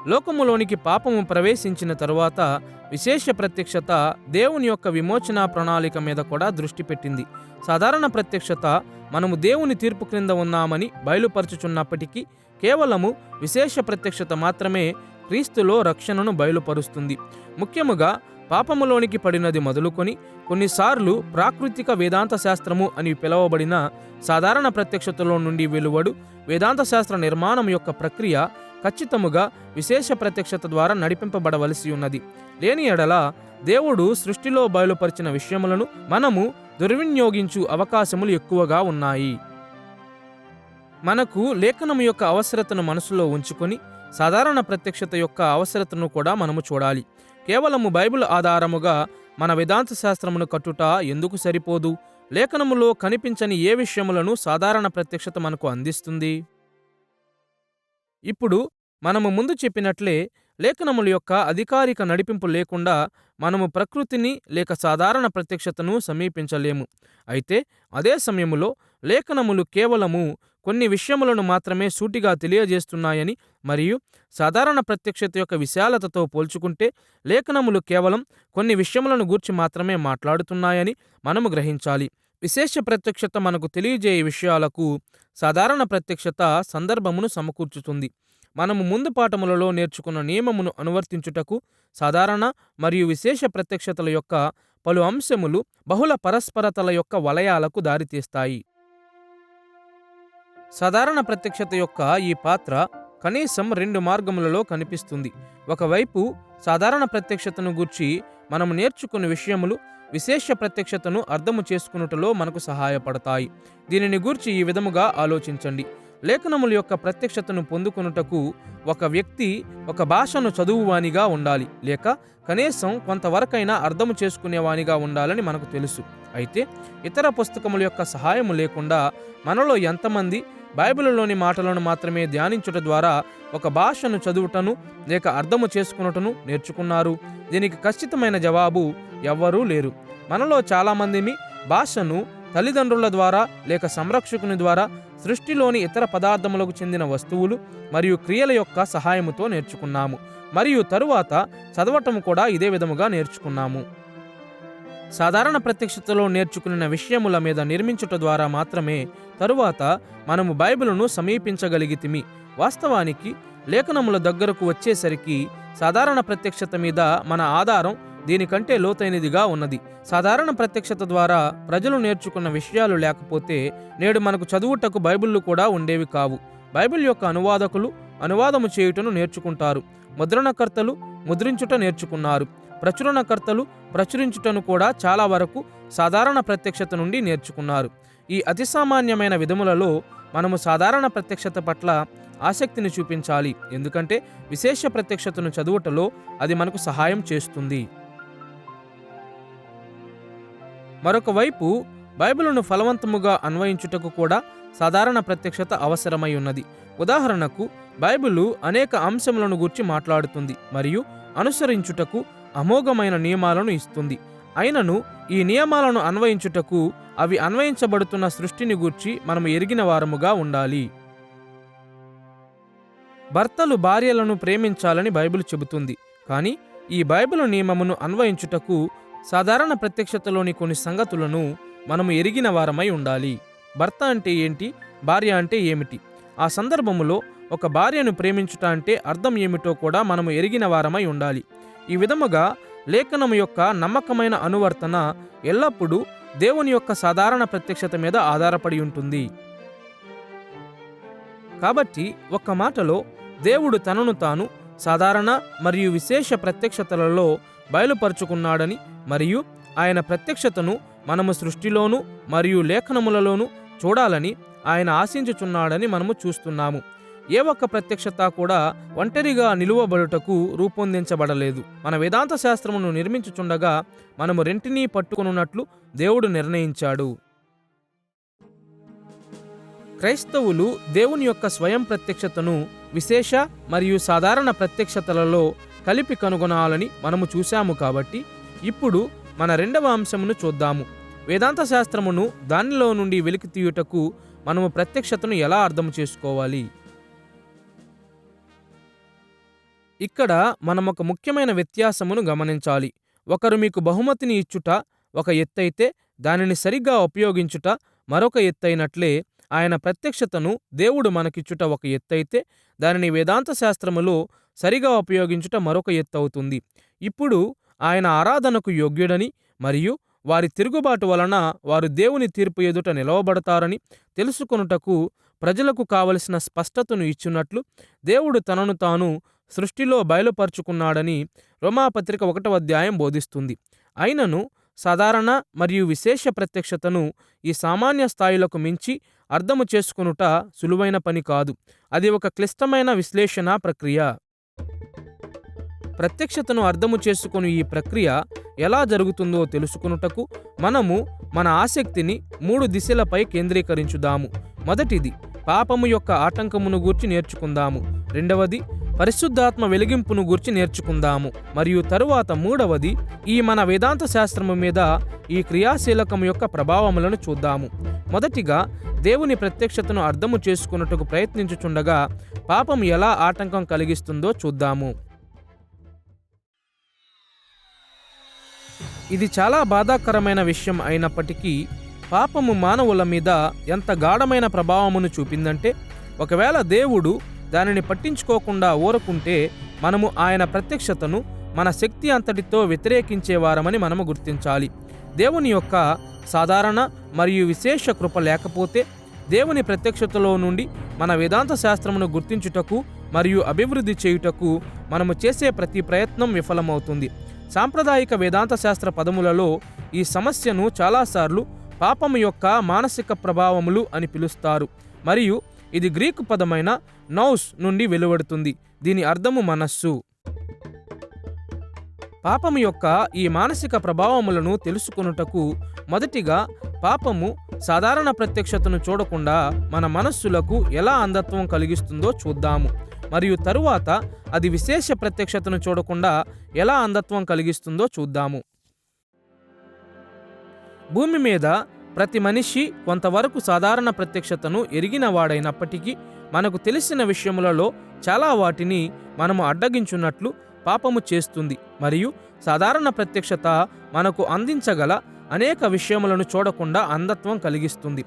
లోకములోనికి పాపము ప్రవేశించిన తరువాత విశేష ప్రత్యక్షత దేవుని యొక్క విమోచన ప్రణాళిక మీద కూడా దృష్టి పెట్టింది. సాధారణ ప్రత్యక్షత మనము దేవుని తీర్పు క్రింద ఉన్నామని బయలుపరచుచున్నప్పటికీ కేవలము విశేష ప్రత్యక్షత మాత్రమే క్రీస్తులో రక్షణను బయలుపరుస్తుంది. ముఖ్యముగా పాపములోనికి పడినది మొదలుకొని కొన్నిసార్లు ప్రాకృతిక వేదాంత శాస్త్రము అని పిలువబడిన సాధారణ ప్రత్యక్షతలో నుండి వెలువడు వేదాంత శాస్త్ర నిర్మాణం యొక్క ప్రక్రియ ఖచ్చితముగా విశేష ప్రత్యక్షత ద్వారా నడిపింపబడవలసి ఉన్నది. లేని ఎడల దేవుడు సృష్టిలో బయలుపరిచిన విషయములను మనము దుర్వినియోగించు అవకాశములు ఎక్కువగా ఉన్నాయి. మనకు లేఖనము యొక్క అవసరతను మనసులో ఉంచుకొని సాధారణ ప్రత్యక్షత యొక్క అవసరతను కూడా మనము చూడాలి. కేవలము బైబిల్ ఆధారముగా మన వేదాంత శాస్త్రమును కట్టుట ఎందుకు సరిపోదు? లేఖనములో కనిపించని ఏ విషయములను సాధారణ ప్రత్యక్షత మనకు అందిస్తుంది? ఇప్పుడు మనము ముందు చెప్పినట్లే లేఖనముల యొక్క అధికారిక నడిపింపు లేకుండా మనము ప్రకృతిని లేక సాధారణ ప్రత్యక్షతను సమీపించలేము. అయితే అదే సమయములో లేఖనములు కేవలము కొన్ని విషయములను మాత్రమే సూటిగా తెలియజేస్తున్నాయని మరియు సాధారణ ప్రత్యక్షత యొక్క విశాలతతో పోల్చుకుంటే లేఖనములు కేవలం కొన్ని విషయములను గూర్చి మాత్రమే మాట్లాడుతున్నాయని మనము గ్రహించాలి. విశేష ప్రత్యక్షత మనకు తెలియజేయ విషయాలకు సాధారణ ప్రత్యక్షత సందర్భమును సమకూర్చుతుంది. మనము ముందు పాఠములలో నేర్చుకున్న నియమమును అనువర్తించుటకు సాధారణ మరియు విశేష ప్రత్యక్షతల యొక్క పలు అంశములు బహుళ పరస్పరతల యొక్క వలయాలకు దారితీస్తాయి. సాధారణ ప్రత్యక్షత యొక్క ఈ పాత్ర కనీసం 2 మార్గములలో కనిపిస్తుంది. ఒకవైపు సాధారణ ప్రత్యక్షతను గూర్చి మనము నేర్చుకున్న విషయములు విశేష ప్రత్యక్షతను అర్థము చేసుకునుటలో మనకు సహాయపడతాయి. దీనిని గూర్చి ఈ విధముగా ఆలోచించండి. లేఖనముల యొక్క ప్రత్యక్షతను పొందుకొనుటకు ఒక వ్యక్తి ఒక భాషను చదువువానిగా ఉండాలి, లేక కనీసం కొంతవరకైనా అర్థము చేసుకునేవానిగా ఉండాలని మనకు తెలుసు. అయితే ఇతర పుస్తకముల యొక్క సహాయము లేకుండా మనలో ఎంతమంది బైబిలులోని మాటలను మాత్రమే ధ్యానించుట ద్వారా ఒక భాషను చదువుటను లేక అర్థము చేసుకునుటను నేర్చుకున్నారు? దీనికి ఖచ్చితమైన జవాబు ఎవ్వరూ లేరు. మనలో చాలామందిమి భాషను తల్లిదండ్రుల ద్వారా లేక సంరక్షకుని ద్వారా సృష్టిలోని ఇతర పదార్థములకు చెందిన వస్తువులు మరియు క్రియల యొక్క సహాయముతో నేర్చుకున్నాము, మరియు తరువాత చదవటం కూడా ఇదే విధముగా నేర్చుకున్నాము. సాధారణ ప్రత్యక్షతలో నేర్చుకున్న విషయముల మీద నిర్మించుట ద్వారా మాత్రమే తరువాత మనము బైబిలును సమీపించగలిగితిమి. వాస్తవానికి లేఖనముల దగ్గరకు వచ్చేసరికి సాధారణ ప్రత్యక్షత మీద మన ఆధారం దీనికంటే లోతైనదిగా ఉన్నది. సాధారణ ప్రత్యక్షత ద్వారా ప్రజలు నేర్చుకున్న విషయాలు లేకపోతే నేడు మనకు చదువుటకు బైబిళ్ళు కూడా ఉండేవి కావు. బైబిల్ యొక్క అనువాదకులు అనువాదము చేయుటను నేర్చుకుంటారు, ముద్రణకర్తలు ముద్రించుట నేర్చుకున్నారు, ప్రచురణకర్తలు ప్రచురించుటను కూడా చాలా వరకు సాధారణ ప్రత్యక్షత నుండి నేర్చుకున్నారు. ఈ అతి సామాన్యమైన విధములలో మనము సాధారణ ప్రత్యక్షత పట్ల ఆసక్తిని చూపించాలి, ఎందుకంటే విశేష ప్రత్యక్షతను చదువుటలో అది మనకు సహాయం చేస్తుంది. మరొక వైపు బైబిలును ఫలవంతముగా అన్వయించుటకు కూడా సాధారణ ప్రత్యక్షత అవసరమై ఉన్నది. ఉదాహరణకు బైబిలు అనేక అంశములను గూర్చి మాట్లాడుతుంది మరియు అనుసరించుటకు అమోఘమైన నియమాలను ఇస్తుంది. అయినను ఈ నియమాలను అన్వయించుటకు అవి అన్వయించబడుతున్న సృష్టిని గూర్చి మనము ఎరిగిన వారముగా ఉండాలి. భర్తలు భార్యలను ప్రేమించాలని బైబిల్ చెబుతుంది, కానీ ఈ బైబిలు నియమమును అన్వయించుటకు సాధారణ ప్రత్యక్షతలోని కొన్ని సంగతులను మనము ఎరిగిన వారమై ఉండాలి. భర్త అంటే ఏంటి, భార్య అంటే ఏమిటి, ఆ సందర్భములో ఒక భార్యను ప్రేమించుట అంటే అర్థం ఏమిటో కూడా మనము ఎరిగిన వారమై ఉండాలి. ఈ విధముగా లేఖనము యొక్క నమ్మకమైన అనువర్తన ఎల్లప్పుడూ దేవుని యొక్క సాధారణ ప్రత్యక్షత మీద ఆధారపడి ఉంటుంది. కాబట్టి ఒక్క మాటలో దేవుడు తనను తాను సాధారణ మరియు విశేష ప్రత్యక్షతలలో బయలుపరుచుకున్నాడని మరియు ఆయన ప్రత్యక్షతను మనము సృష్టిలోనూ మరియు లేఖనములలోనూ చూడాలని ఆయన ఆశించుచున్నాడని మనము చూస్తున్నాము. ఏ ఒక్క ప్రత్యక్షత కూడా ఒంటరిగా నిలువబడుటకు రూపొందించబడలేదు. మన వేదాంత శాస్త్రమును నిర్మించుచుండగా మనము రెంటినీ పట్టుకొనున్నట్లు దేవుడు నిర్ణయించాడు. క్రైస్తవులు దేవుని యొక్క స్వయం ప్రత్యక్షతను విశేష మరియు సాధారణ ప్రత్యక్షతలలో కలిపి కనుగొనాలని మనము చూశాము. కాబట్టి ఇప్పుడు మన రెండవ అంశమును చూద్దాము. వేదాంత శాస్త్రమును దానిలో నుండి వెలికి తీయుటకు మనము ప్రత్యక్షతను ఎలా అర్థం చేసుకోవాలి? ఇక్కడ మనం ఒక ముఖ్యమైన వ్యత్యాసమును గమనించాలి. ఒకరు మీకు బహుమతిని ఇచ్చుట ఒక ఎత్తైతే దానిని సరిగ్గా ఉపయోగించుట మరొక ఎత్తైనట్లే ఆయన ప్రత్యక్షతను దేవుడు మనకిచ్చుట ఒక ఎత్తైతే దానిని వేదాంత శాస్త్రములో సరిగా ఉపయోగించుట మరొక ఎత్తు అవుతుంది. ఇప్పుడు ఆయన ఆరాధనకు యోగ్యుడని మరియు వారి తిరుగుబాటు వలన వారు దేవుని తీర్పు ఎదుట నిలవబడతారని తెలుసుకొనుటకు ప్రజలకు కావలసిన స్పష్టతను ఇచ్చున్నట్లు దేవుడు తనను తాను సృష్టిలో బయలుపరుచుకున్నాడని రోమాపత్రిక 1వ అధ్యాయం బోధిస్తుంది. అయినను సాధారణ మరియు విశేష ప్రత్యక్షతను ఈ సామాన్య స్థాయిలకు మించి అర్థము చేసుకొనుట సులువైన పని కాదు. అది ఒక క్లిష్టమైన విశ్లేషణ ప్రక్రియ. ప్రత్యక్షతను అర్థము చేసుకుని ఈ ప్రక్రియ ఎలా జరుగుతుందో తెలుసుకొనుటకు మనము మన ఆసక్తిని 3 దిశలపై కేంద్రీకరించుదాము. మొదటిది పాపము యొక్క ఆటంకమును గూర్చి నేర్చుకుందాము. రెండవది పరిశుద్ధాత్మ వెలిగింపును గూర్చి నేర్చుకుందాము. మరియు తరువాత మూడవది ఈ మన వేదాంత శాస్త్రము మీద ఈ క్రియాశీలకము యొక్క ప్రభావములను చూద్దాము. మొదటిగా దేవుని ప్రత్యక్షతను అర్థము చేసుకున్నట్టుకు ప్రయత్నించుచుండగా పాపం ఎలా ఆటంకం కలిగిస్తుందో చూద్దాము. ఇది చాలా బాధాకరమైన విషయం అయినప్పటికీ పాపము మానవుల మీద ఎంత గాఢమైన ప్రభావమును చూపిందంటే, ఒకవేళ దేవుడు దానిని పట్టించుకోకుండా ఊరకుంటే మనము ఆయన ప్రత్యక్షతను మన శక్తి అంతటితో వ్యతిరేకించేవారమని మనము గుర్తించాలి. దేవుని యొక్క సాధారణ మరియు విశేష కృప లేకపోతే దేవుని ప్రత్యక్షతలో నుండి మన వేదాంత శాస్త్రమును గుర్తించుటకు మరియు అభివృద్ధి చేయుటకు మనము చేసే ప్రతి ప్రయత్నం విఫలమవుతుంది. సాంప్రదాయిక వేదాంత శాస్త్ర పదములలో ఈ సమస్యను చాలాసార్లు పాపము యొక్క మానసిక ప్రభావములు అని పిలుస్తారు, మరియు ఇది గ్రీకు పదమైన నౌస్ నుండి వెలువడుతుంది. దీని అర్థము మనస్సు. పాపము యొక్క ఈ మానసిక ప్రభావములను తెలుసుకొనుటకు మొదటిగా పాపము సాధారణ ప్రత్యక్షతను చూడకుండా మన మనస్సులకు ఎలా అంధత్వం కలిగిస్తుందో చూద్దాము, మరియు తరువాత అది విశేష ప్రత్యక్షతను చూడకుండా ఎలా అంధత్వం కలిగిస్తుందో చూద్దాము. భూమి మీద ప్రతి మనిషి కొంతవరకు సాధారణ ప్రత్యక్షతను ఎరిగినవాడైనప్పటికీ మనకు తెలిసిన విషయములలో చాలా వాటిని మనము అడ్డగించున్నట్లు పాపము చేస్తుంది, మరియు సాధారణ ప్రత్యక్షత మనకు అందించగల అనేక విషయములను చూడకుండా అంధత్వం కలిగిస్తుంది.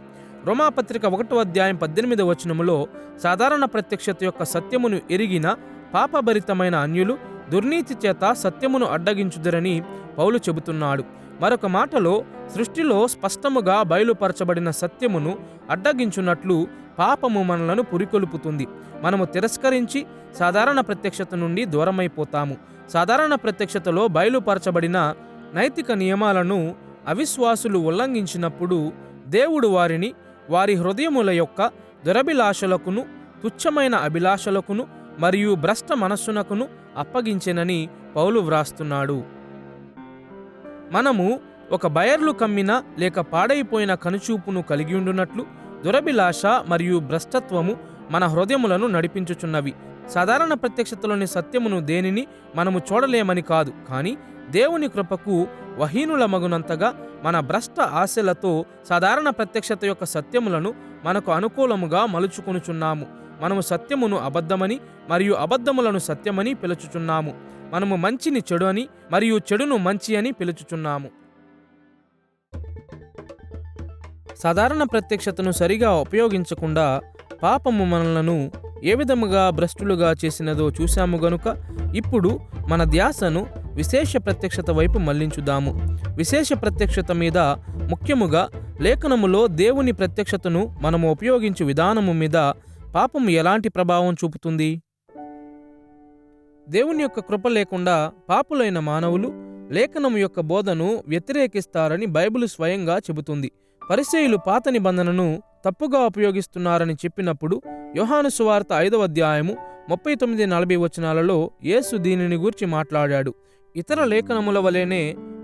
రోమాపత్రిక 1:18 సాధారణ ప్రత్యక్షత యొక్క సత్యమును ఎరిగిన పాపభరితమైన అన్యులు దుర్నీతి చేత సత్యమును అడ్డగించుదురని పౌలు చెబుతున్నాడు. మరొక మాటలో, సృష్టిలో స్పష్టముగా బయలుపరచబడిన సత్యమును అడ్డగించున్నట్లు పాపము మనలను పురికొల్పుతుంది. మనము తిరస్కరించి సాధారణ ప్రత్యక్షత నుండి దూరమైపోతాము. సాధారణ ప్రత్యక్షతలో బయలుపరచబడిన నైతిక నియమాలను అవిశ్వాసులు ఉల్లంఘించినప్పుడు దేవుడు వారిని వారి హృదయముల యొక్క దురభిలాషలకును, తుచ్చమైన అభిలాషలకును మరియు భ్రష్ట మనస్సునకును అప్పగించెనని పౌలు వ్రాస్తున్నాడు. మనము ఒక బయర్లు కమ్మిన లేక పాడైపోయిన కనుచూపును కలిగి ఉండునట్లు దురభిలాష మరియు భ్రష్టత్వము మన హృదయములను నడిపించుచున్నవి. సాధారణ ప్రత్యక్షతలోని సత్యమును దేనిని మనము చూడలేమని కాదు, కానీ దేవుని కృపకు వహీనులమగునంతగా మన భ్రష్ట ఆశలతో సాధారణ ప్రత్యక్షత యొక్క సత్యములను మనకు అనుకూలముగా మలుచుకొనుచున్నాము. మనము సత్యమును అబద్ధమని మరియు అబద్ధములను సత్యమని పిలుచుచున్నాము. మనము మంచిని చెడు అని మరియు చెడును మంచి అని పిలుచుచున్నాము. సాధారణ ప్రత్యక్షతను సరిగా ఉపయోగించకుండా పాపము మనలను ఏ విధముగా భ్రష్టులుగా చేసినదో చూశాము గనుక ఇప్పుడు మన ధ్యాసను విశేష ప్రత్యక్షత వైపు మళ్లించుదాము. విశేష ప్రత్యక్షత మీద, ముఖ్యముగా లేఖనములో దేవుని ప్రత్యక్షతను మనము ఉపయోగించు విధానము మీద పాపము ఎలాంటి ప్రభావం చూపుతుంది? దేవుని యొక్క కృప లేకుండా పాపులైన మానవులు లేఖనము యొక్క బోధను వ్యతిరేకిస్తారని బైబిలు స్వయంగా చెబుతుంది. పరిసయ్యులు పాత నిబంధనను తప్పుగా ఉపయోగిస్తున్నారని చెప్పినప్పుడు యోహాను సువార్త 5:39-40 యేసు దీనిని గూర్చి మాట్లాడాడు. ఇతర లేఖనముల వలెనే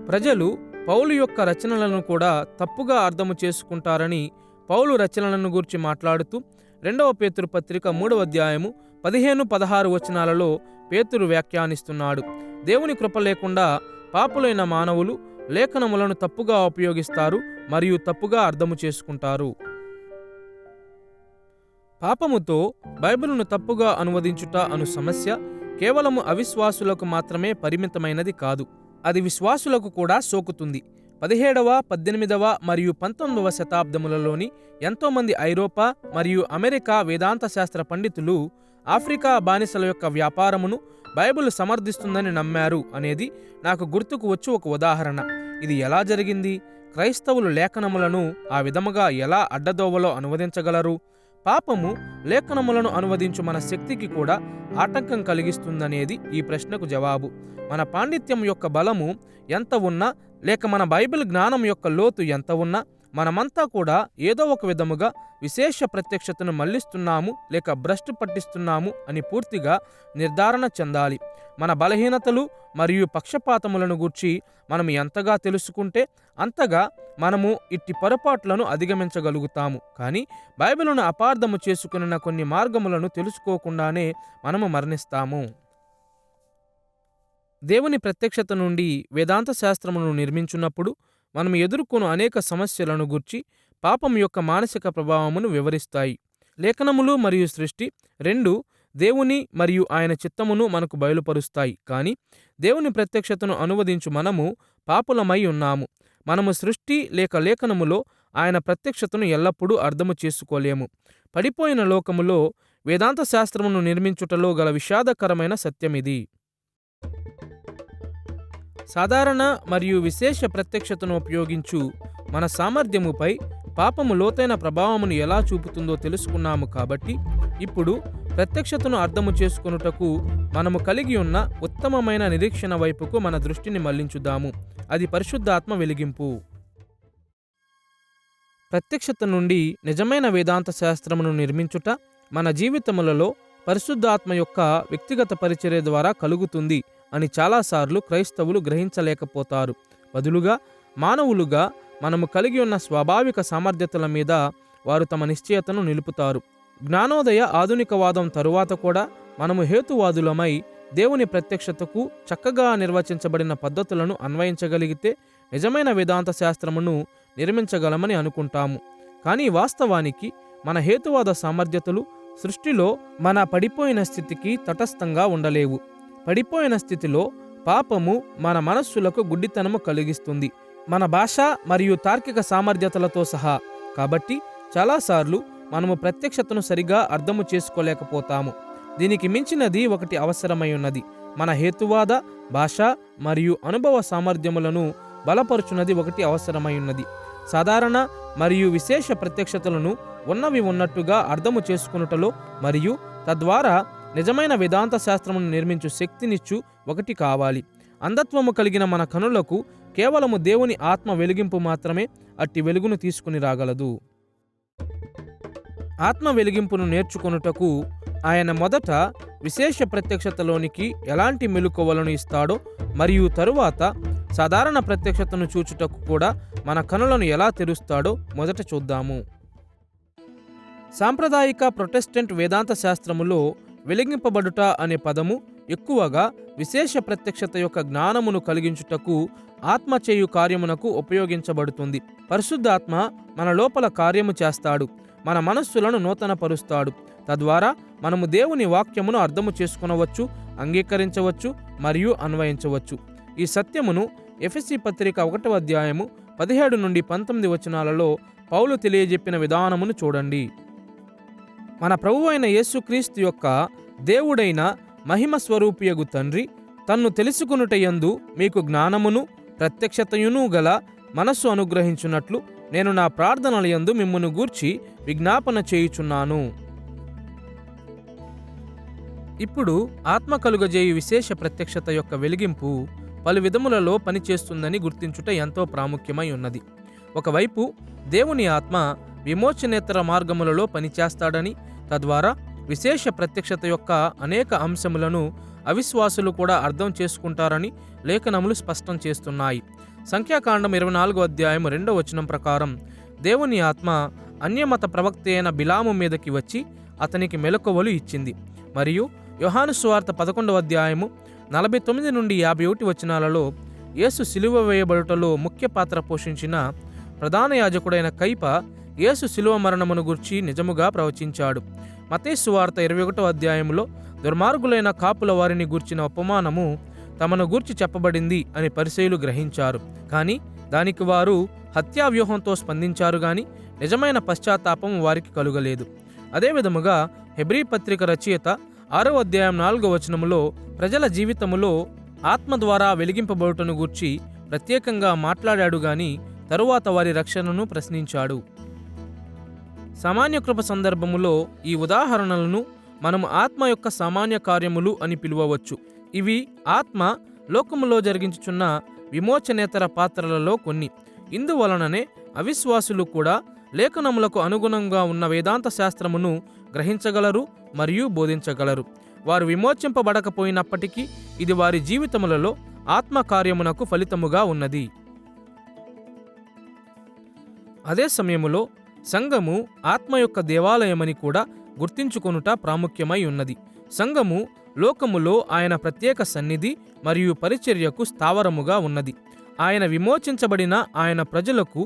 ప్రజలు పౌలు యొక్క రచనలను కూడా తప్పుగా అర్థము చేసుకుంటారని పౌలు రచనలను గూర్చి మాట్లాడుతూ 2వ పేతురు పత్రిక 3:15-16 పేతురు వ్యాఖ్యానిస్తున్నాడు. దేవుని కృప లేకుండా పాపులైన మానవులు లేఖనములను తప్పుగా ఉపయోగిస్తారు మరియు తప్పుగా అర్థము చేసుకుంటారు. పాపముతో బైబిలును తప్పుగా అనువదించుట అను సమస్య కేవలము అవిశ్వాసులకు మాత్రమే పరిమితమైనది కాదు, అది విశ్వాసులకు కూడా సోకుతుంది. 17వ, 18వ మరియు 19వ శతాబ్దములలోని ఎంతోమంది ఐరోపా మరియు అమెరికా వేదాంత శాస్త్ర పండితులు ఆఫ్రికా బానిసల యొక్క వ్యాపారమును బైబిల్ సమర్థిస్తుందని నమ్మారు అనేది నాకు గుర్తుకు వచ్చు ఒక ఉదాహరణ. ఇది ఎలా జరిగింది? క్రైస్తవులు లేఖనములను ఆ విధముగా ఎలా అడ్డదోవలో అనువదించగలరు? పాపము లేఖనములను అనువదించు మన శక్తికి కూడా ఆటంకం కలిగిస్తుందనేది ఈ ప్రశ్నకు జవాబు. మన పాండిత్యం యొక్క బలము ఎంత ఉన్నా, లేక మన బైబిల్ జ్ఞానం యొక్క లోతు ఎంత ఉన్నా, మనమంతా కూడా ఏదో ఒక విధముగా విశేష ప్రత్యక్షతను మళ్లిస్తున్నాము లేక భ్రష్టు పట్టిస్తున్నాము అని పూర్తిగా నిర్ధారణ చెందాలి. మన బలహీనతలు మరియు పక్షపాతములను గూర్చి మనం ఎంతగా తెలుసుకుంటే అంతగా మనము ఇట్టి పొరపాట్లను అధిగమించగలుగుతాము. కానీ బైబిలును అపార్థము చేసుకున్న కొన్ని మార్గములను తెలుసుకోకుండానే మనము మరణిస్తాము. దేవుని ప్రత్యక్షత నుండి వేదాంత శాస్త్రమును నిర్మించున్నప్పుడు మనం ఎదుర్కొను అనేక సమస్యలను గూర్చి పాపం యొక్క మానసిక ప్రభావమును వివరిస్తాయి. లేఖనములు మరియు సృష్టి రెండూ దేవుని మరియు ఆయన చిత్తమును మనకు బయలుపరుస్తాయి. కానీ దేవుని ప్రత్యక్షతను అనువదించు మనము పాపులమై ఉన్నాము. మనము సృష్టి లేక లేఖనములో ఆయన ప్రత్యక్షతను ఎల్లప్పుడూ అర్థము చేసుకోలేము. పడిపోయిన లోకములో వేదాంత శాస్త్రమును నిర్మించుటలో గల విషాదకరమైన సత్యమిది. సాధారణ మరియు విశేష ప్రత్యక్షతను ఉపయోగించు మన సామర్థ్యముపై పాపము లోతైన ప్రభావమును ఎలా చూపుతుందో తెలుసుకున్నాము. కాబట్టి ఇప్పుడు ప్రత్యక్షతను అర్థము చేసుకొనుటకు మనము కలిగి ఉన్న ఉత్తమమైన నిరీక్షణ వైపుకు మన దృష్టిని మళ్లించుదాము. అది పరిశుద్ధాత్మ వెలిగింపు. ప్రత్యక్షత నుండి నిజమైన వేదాంత శాస్త్రమును నిర్మించుట మన జీవితములలో పరిశుద్ధాత్మ యొక్క వ్యక్తిగత పరిచర్య ద్వారా కలుగుతుంది అని చాలాసార్లు క్రైస్తవులు గ్రహించలేకపోతారు. బదులుగా మానవులుగా మనము కలిగి ఉన్న స్వాభావిక సామర్థ్యతల మీద వారు తమ నిశ్చయతను నిలుపుతారు. జ్ఞానోదయ ఆధునికవాదం తరువాత కూడా మనము హేతువాదులమై దేవుని ప్రత్యక్షతకు చక్కగా నిర్వచించబడిన పద్ధతులను అన్వయించగలిగితే నిజమైన వేదాంత శాస్త్రమును నిర్మించగలమని అనుకుంటాము. కానీ వాస్తవానికి మన హేతువాద సామర్థ్యతలు సృష్టిలో మన పడిపోయిన స్థితికి తటస్థంగా ఉండలేవు. పడిపోయిన స్థితిలో పాపము మన మనస్సులకు గుడ్డితనము కలిగిస్తుంది, మన భాష మరియు తార్కిక సామర్థ్యతలతో సహా. కాబట్టి చాలాసార్లు మనము ప్రత్యక్షతను సరిగా అర్థము చేసుకోలేకపోతాము. దీనికి మించినది ఒకటి అవసరమై ఉన్నది. మన హేతువాద, భాష మరియు అనుభవ సామర్థ్యములను బలపరుచున్నది ఒకటి అవసరమై ఉన్నది. సాధారణ మరియు విశేష ప్రత్యక్షతలను ఉన్నవి ఉన్నట్టుగా అర్థము చేసుకునుటలో మరియు తద్వారా నిజమైన వేదాంత శాస్త్రమును నిర్మించు శక్తినిచ్చు ఒకటి కావాలి. అంధత్వము కలిగిన మన కనులకు కేవలము దేవుని ఆత్మ వెలిగింపు మాత్రమే అట్టి వెలుగును తీసుకుని రాగలదు. ఆత్మ వెలిగింపును నేర్చుకొనుటకు ఆయన మొదట విశేష ప్రత్యక్షతలోనికి ఎలాంటి మెలకువలను ఇస్తాడో మరియు తరువాత సాధారణ ప్రత్యక్షతను చూచుటకు కూడా మన కనులను ఎలా తెరుస్తాడో మొదట చూద్దాము. సాంప్రదాయిక ప్రొటెస్టెంట్ వేదాంత శాస్త్రములో వెలిగింపబడుట అనే పదము ఎక్కువగా విశేష ప్రత్యక్షత యొక్క జ్ఞానమును కలిగించుటకు ఆత్మ చేయు కార్యమునకు ఉపయోగించబడుతుంది. పరిశుద్ధాత్మ మన లోపల కార్యము చేస్తాడు, మన మనస్సులను నూతనపరుస్తాడు. తద్వారా మనము దేవుని వాక్యమును అర్థము చేసుకొనవచ్చు, అంగీకరించవచ్చు మరియు అన్వయించవచ్చు. ఈ సత్యమును ఎఫెసీ పత్రిక 1వ అధ్యాయము 17 నుండి 19 వచనాలలో పౌలు తెలియజెప్పిన విధానమును చూడండి. మన ప్రభువు అయిన యేసుక్రీస్తు యొక్క దేవుడైన మహిమ స్వరూపియగు తండ్రి తన్ను తెలుసుకొనుటయందు మీకు జ్ఞానమును ప్రత్యక్షతయును గల మనస్సు అనుగ్రహించున్నట్లు నేను నా ప్రార్థనలయందు మిమ్మును గూర్చి విజ్ఞాపన చేయుచున్నాను. ఇప్పుడు ఆత్మ కలుగజేయు విశేష ప్రత్యక్షత యొక్క వెలిగింపు పలు విధములలో పనిచేస్తుందని గుర్తించుట ఎంతో ప్రాముఖ్యమై ఉన్నది. ఒకవైపు దేవుని ఆత్మ విమోచనేతర మార్గములలో పనిచేస్తాడని, తద్వారా విశేష ప్రత్యక్షత యొక్క అనేక అంశములను అవిశ్వాసులు కూడా అర్థం చేసుకుంటారని లేఖనములు స్పష్టం చేస్తున్నాయి. సంఖ్యాకాండం 24వ అధ్యాయం 2వ వచనం ప్రకారం దేవుని ఆత్మ అన్యమత ప్రవక్త అయిన బిలాము మీదకి వచ్చి అతనికి మెలకువలు ఇచ్చింది. మరియు యోహాను సువార్త 11వ అధ్యాయము 49 నుండి 51 వచనాలలో యేసు సిలువ వేయబడుటలో ముఖ్య పాత్ర పోషించిన ప్రధాన యాజకుడైన కైప యేసు సిలువ మరణమును గురించి నిజముగా ప్రవచించాడు. మత్తయి సువార్త 21వ అధ్యాయంలో దుర్మార్గులైన కాపుల వారిని గూర్చిన ఉపమానము తమను గూర్చి చెప్పబడింది అని పరిసయ్యులు గ్రహించారు. కానీ దానికి వారు హత్యా వ్యూహంతో స్పందించారు గాని నిజమైన పశ్చాత్తాపం వారికి కలుగలేదు. అదేవిధముగా హెబ్రీ పత్రిక రచయిత 6వ అధ్యాయం 4వ వచనములో ప్రజల జీవితములో ఆత్మ ద్వారా వెలిగింపబడుటను గూర్చి ప్రత్యేకంగా మాట్లాడాడు గాని తరువాత వారి రక్షణను ప్రశ్నించాడు. సామాన్య కృప సందర్భములో ఈ ఉదాహరణలను మనము ఆత్మ యొక్క సామాన్య కార్యములు అని పిలువవచ్చు. ఇవి ఆత్మ లోకములో జరిగించుచున్న విమోచనేతర పాత్రలలో కొన్ని. ఇందువలననే అవిశ్వాసులు కూడా లేఖనములకు అనుగుణంగా ఉన్న వేదాంత శాస్త్రమును గ్రహించగలరు మరియు బోధించగలరు. వారు విమోచింపబడకపోయినప్పటికీ ఇది వారి జీవితములలో ఆత్మ కార్యమునకు ఫలితముగా ఉన్నది. అదే సమయములో సంఘము ఆత్మ యొక్క దేవాలయమని కూడా గుర్తించుకొనుట ప్రాముఖ్యమై ఉన్నది. సంఘము లోకములో ఆయన ప్రత్యేక సన్నిధి మరియు పరిచర్యకు స్థావరముగా ఉన్నది. ఆయన విమోచించబడిన ఆయన ప్రజలకు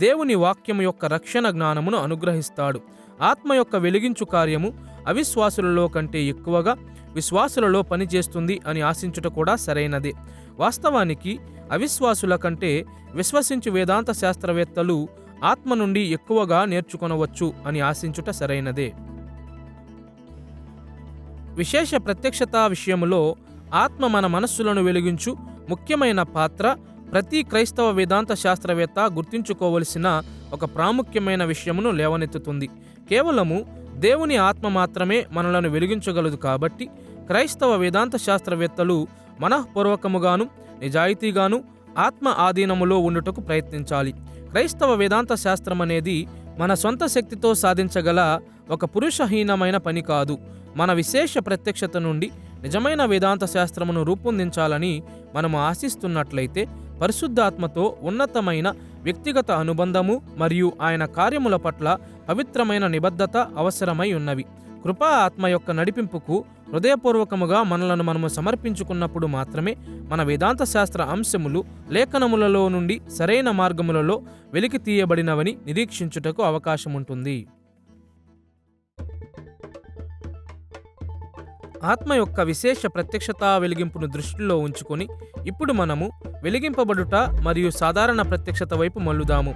దేవుని వాక్యము యొక్క రక్షణ జ్ఞానమును అనుగ్రహిస్తాడు. ఆత్మ యొక్క వెలిగించు కార్యము అవిశ్వాసులలో కంటే ఎక్కువగా విశ్వాసులలో పనిచేస్తుంది అని ఆశించుట కూడా సరైనదే. వాస్తవానికి అవిశ్వాసుల కంటే విశ్వసించు వేదాంత శాస్త్రవేత్తలు ఆత్మ నుండి ఎక్కువగా నేర్చుకొనవచ్చు అని ఆశించుట సరైనదే. విశేష ప్రత్యక్షత విషయములో ఆత్మ మన మనస్సులను వెలిగించు ముఖ్యమైన పాత్ర ప్రతి క్రైస్తవ వేదాంత శాస్త్రవేత్త గుర్తుంచుకోవలసిన ఒక ప్రాముఖ్యమైన విషయమును లేవనెత్తుతుంది. కేవలము దేవుని ఆత్మ మాత్రమే మనలను వెలిగించగలదు. కాబట్టి క్రైస్తవ వేదాంత శాస్త్రవేత్తలు మనఃపూర్వకముగాను నిజాయితీగాను ఆత్మ ఆధీనములో ఉండుటకు ప్రయత్నించాలి. క్రైస్తవ వేదాంత శాస్త్రం అనేది మన సొంత శక్తితో సాధించగల ఒక పురుషహీనమైన పని కాదు. మన విశేష ప్రత్యక్షత నుండి నిజమైన వేదాంత శాస్త్రమును రూపొందించాలని మనము ఆశిస్తున్నట్లయితే పరిశుద్ధాత్మతో ఉన్నతమైన వ్యక్తిగత అనుబంధము మరియు ఆయన కార్యముల పట్ల పవిత్రమైన నిబద్ధత అవసరమై ఉన్నవి. కృపా ఆత్మ యొక్క నడిపింపుకు హృదయపూర్వకముగా మనలను మనము సమర్పించుకున్నప్పుడు మాత్రమే మన వేదాంత శాస్త్ర అంశములు లేఖనములలో నుండి సరైన మార్గములలో వెలికి తీయబడినవని నిరీక్షించుటకు అవకాశముంటుంది. ఆత్మ యొక్క విశేష ప్రత్యక్షత వెలిగింపును దృష్టిలో ఉంచుకొని ఇప్పుడు మనము వెలిగింపబడుట మరియు సాధారణ ప్రత్యక్షత వైపు మల్లుదాము.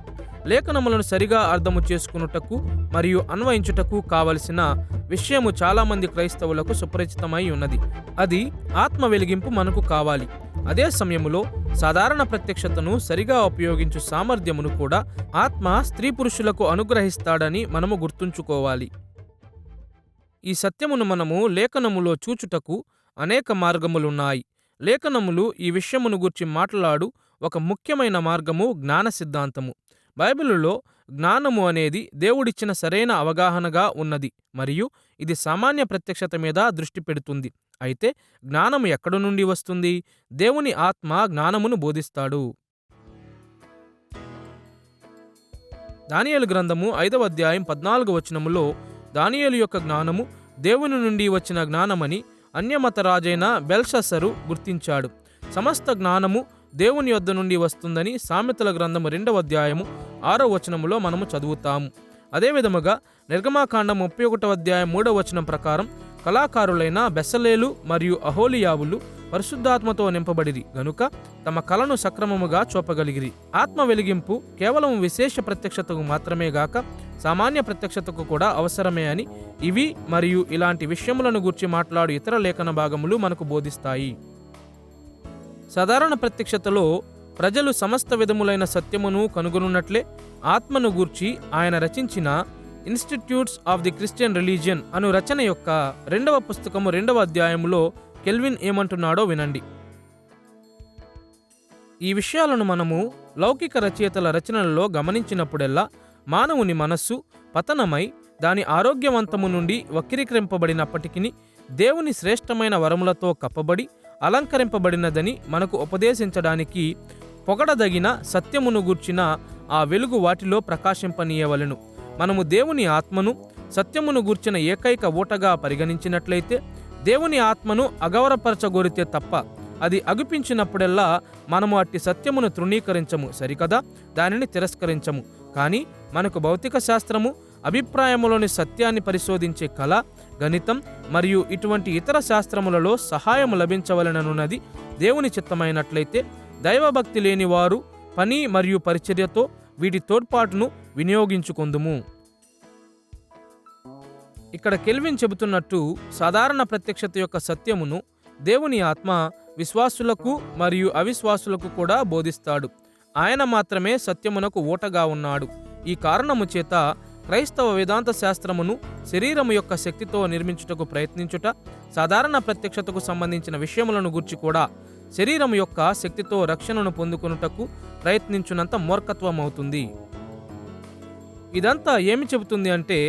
లేఖనములను సరిగా అర్థము చేసుకున్నటకు మరియు అన్వయించుటకు కావలసిన విషయము చాలామంది క్రైస్తవులకు సుపరిచితమై ఉన్నది. అది ఆత్మ వెలిగింపు మనకు కావాలి. అదే సమయములో సాధారణ ప్రత్యక్షతను సరిగా ఉపయోగించు సామర్థ్యమును కూడా ఆత్మ స్త్రీ పురుషులకు అనుగ్రహిస్తాడని మనము గుర్తుంచుకోవాలి. ఈ సత్యమును మనము లేఖనములో చూచుటకు అనేక మార్గములున్నాయి. లేఖనములు ఈ విషయమును గూర్చి మాట్లాడు ఒక ముఖ్యమైన మార్గము జ్ఞాన సిద్ధాంతము. బైబిలులో జ్ఞానము అనేది దేవుడిచ్చిన సరైన అవగాహనగా ఉన్నది మరియు ఇది సామాన్య ప్రత్యక్షత మీద దృష్టి పెడుతుంది. అయితే జ్ఞానము ఎక్కడి నుండి వస్తుంది? దేవుని ఆత్మ జ్ఞానమును బోధిస్తాడు. దానియేలు గ్రంథము 5వ అధ్యాయం 14వ వచనములో దానియేలు యొక్క జ్ఞానము దేవుని నుండి వచ్చిన జ్ఞానమని అన్యమత రాజైన బెల్షస్సరు గుర్తించాడు. సమస్త జ్ఞానము దేవుని యొద్ద నుండి వస్తుందని సామెతల గ్రంథము 2వ అధ్యాయము 6వ వచనములో మనము చదువుతాము. అదేవిధముగా నిర్గమాకాండం 31వ అధ్యాయం 3వ వచనం ప్రకారం కళాకారులైన బెసలేలు మరియు అహోలియావులు పరిశుద్ధాత్మతో నింపబడిరి గనుక తమ కళను సక్రమముగా చూపగలిగిరి. ఆత్మ వెలిగింపు కేవలం విశేష ప్రత్యక్షతకు మాత్రమే గాక సామాన్య ప్రత్యక్షతకు కూడా అవసరమే అని ఇవి మరియు ఇలాంటి విషయములను గూర్చి మాట్లాడు ఇతర లేఖన భాగములు మనకు బోధిస్తాయి. సాధారణ ప్రత్యక్షతలో ప్రజలు సమస్త విధములైన సత్యమును కనుగొనున్నట్లే ఆత్మను గూర్చి ఆయన రచించిన Institutes of the Christian Religion అను రచన యొక్క 2వ పుస్తకము 2వ అధ్యాయములో కెల్విన్ ఏమంటున్నాడో వినండి. ఈ విషయాలను మనము లౌకిక రచయితల రచనలలో గమనించినప్పుడెల్లా మానవుని మనస్సు పతనమై దాని ఆరోగ్యవంతము నుండి వక్రీకరింపబడినప్పటికీ దేవుని శ్రేష్టమైన వరములతో కప్పబడి అలంకరింపబడినదని మనకు ఉపదేశించడానికి పొగడదగిన సత్యమును గూర్చిన ఆ వెలుగు వాటిలో ప్రకాశింపనీయవలెను. మనము దేవుని ఆత్మను సత్యమును గూర్చిన ఏకైక ఊటగా పరిగణించినట్లయితే దేవుని ఆత్మను అగౌరవపరచగోరితే తప్ప అది అగుపించినప్పుడెల్లా మనము అట్టి సత్యమును తృణీకరించము, సరికదా, దానిని తిరస్కరించము. కానీ మనకు భౌతిక శాస్త్రము, అభిప్రాయములోని సత్యాన్ని పరిశోధించే కళ, గణితం మరియు ఇటువంటి ఇతర శాస్త్రములలో సహాయము లభించవలెననున్నది దేవుని చిత్తమైనట్లయితే దైవభక్తి లేని వారు పని మరియు పరిచర్యతో వీటి తోడ్పాటును వినియోగించుకొందుము. ఇక్కడ కెల్విన్ చెబుతున్నట్టు సాధారణ ప్రత్యక్షత యొక్క సత్యమును దేవుని ఆత్మ విశ్వాసులకు మరియు అవిశ్వాసులకు కూడా బోధిస్తాడు. ఆయన మాత్రమే సత్యమునకు ఊటగా ఉన్నాడు. ఈ కారణము చేత క్రైస్తవ వేదాంత శాస్త్రమును శరీరము యొక్క శక్తితో నిర్మించుటకు ప్రయత్నించుట, సాధారణ ప్రత్యక్షతకు సంబంధించిన విషయములను గూర్చి కూడా శరీరం యొక్క శక్తితో రక్షణను పొందుకొనుటకు ప్రయత్నించునంత మూర్ఖత్వం అవుతుంది. ఇదంతా ఏమి చెబుతుంది అంటే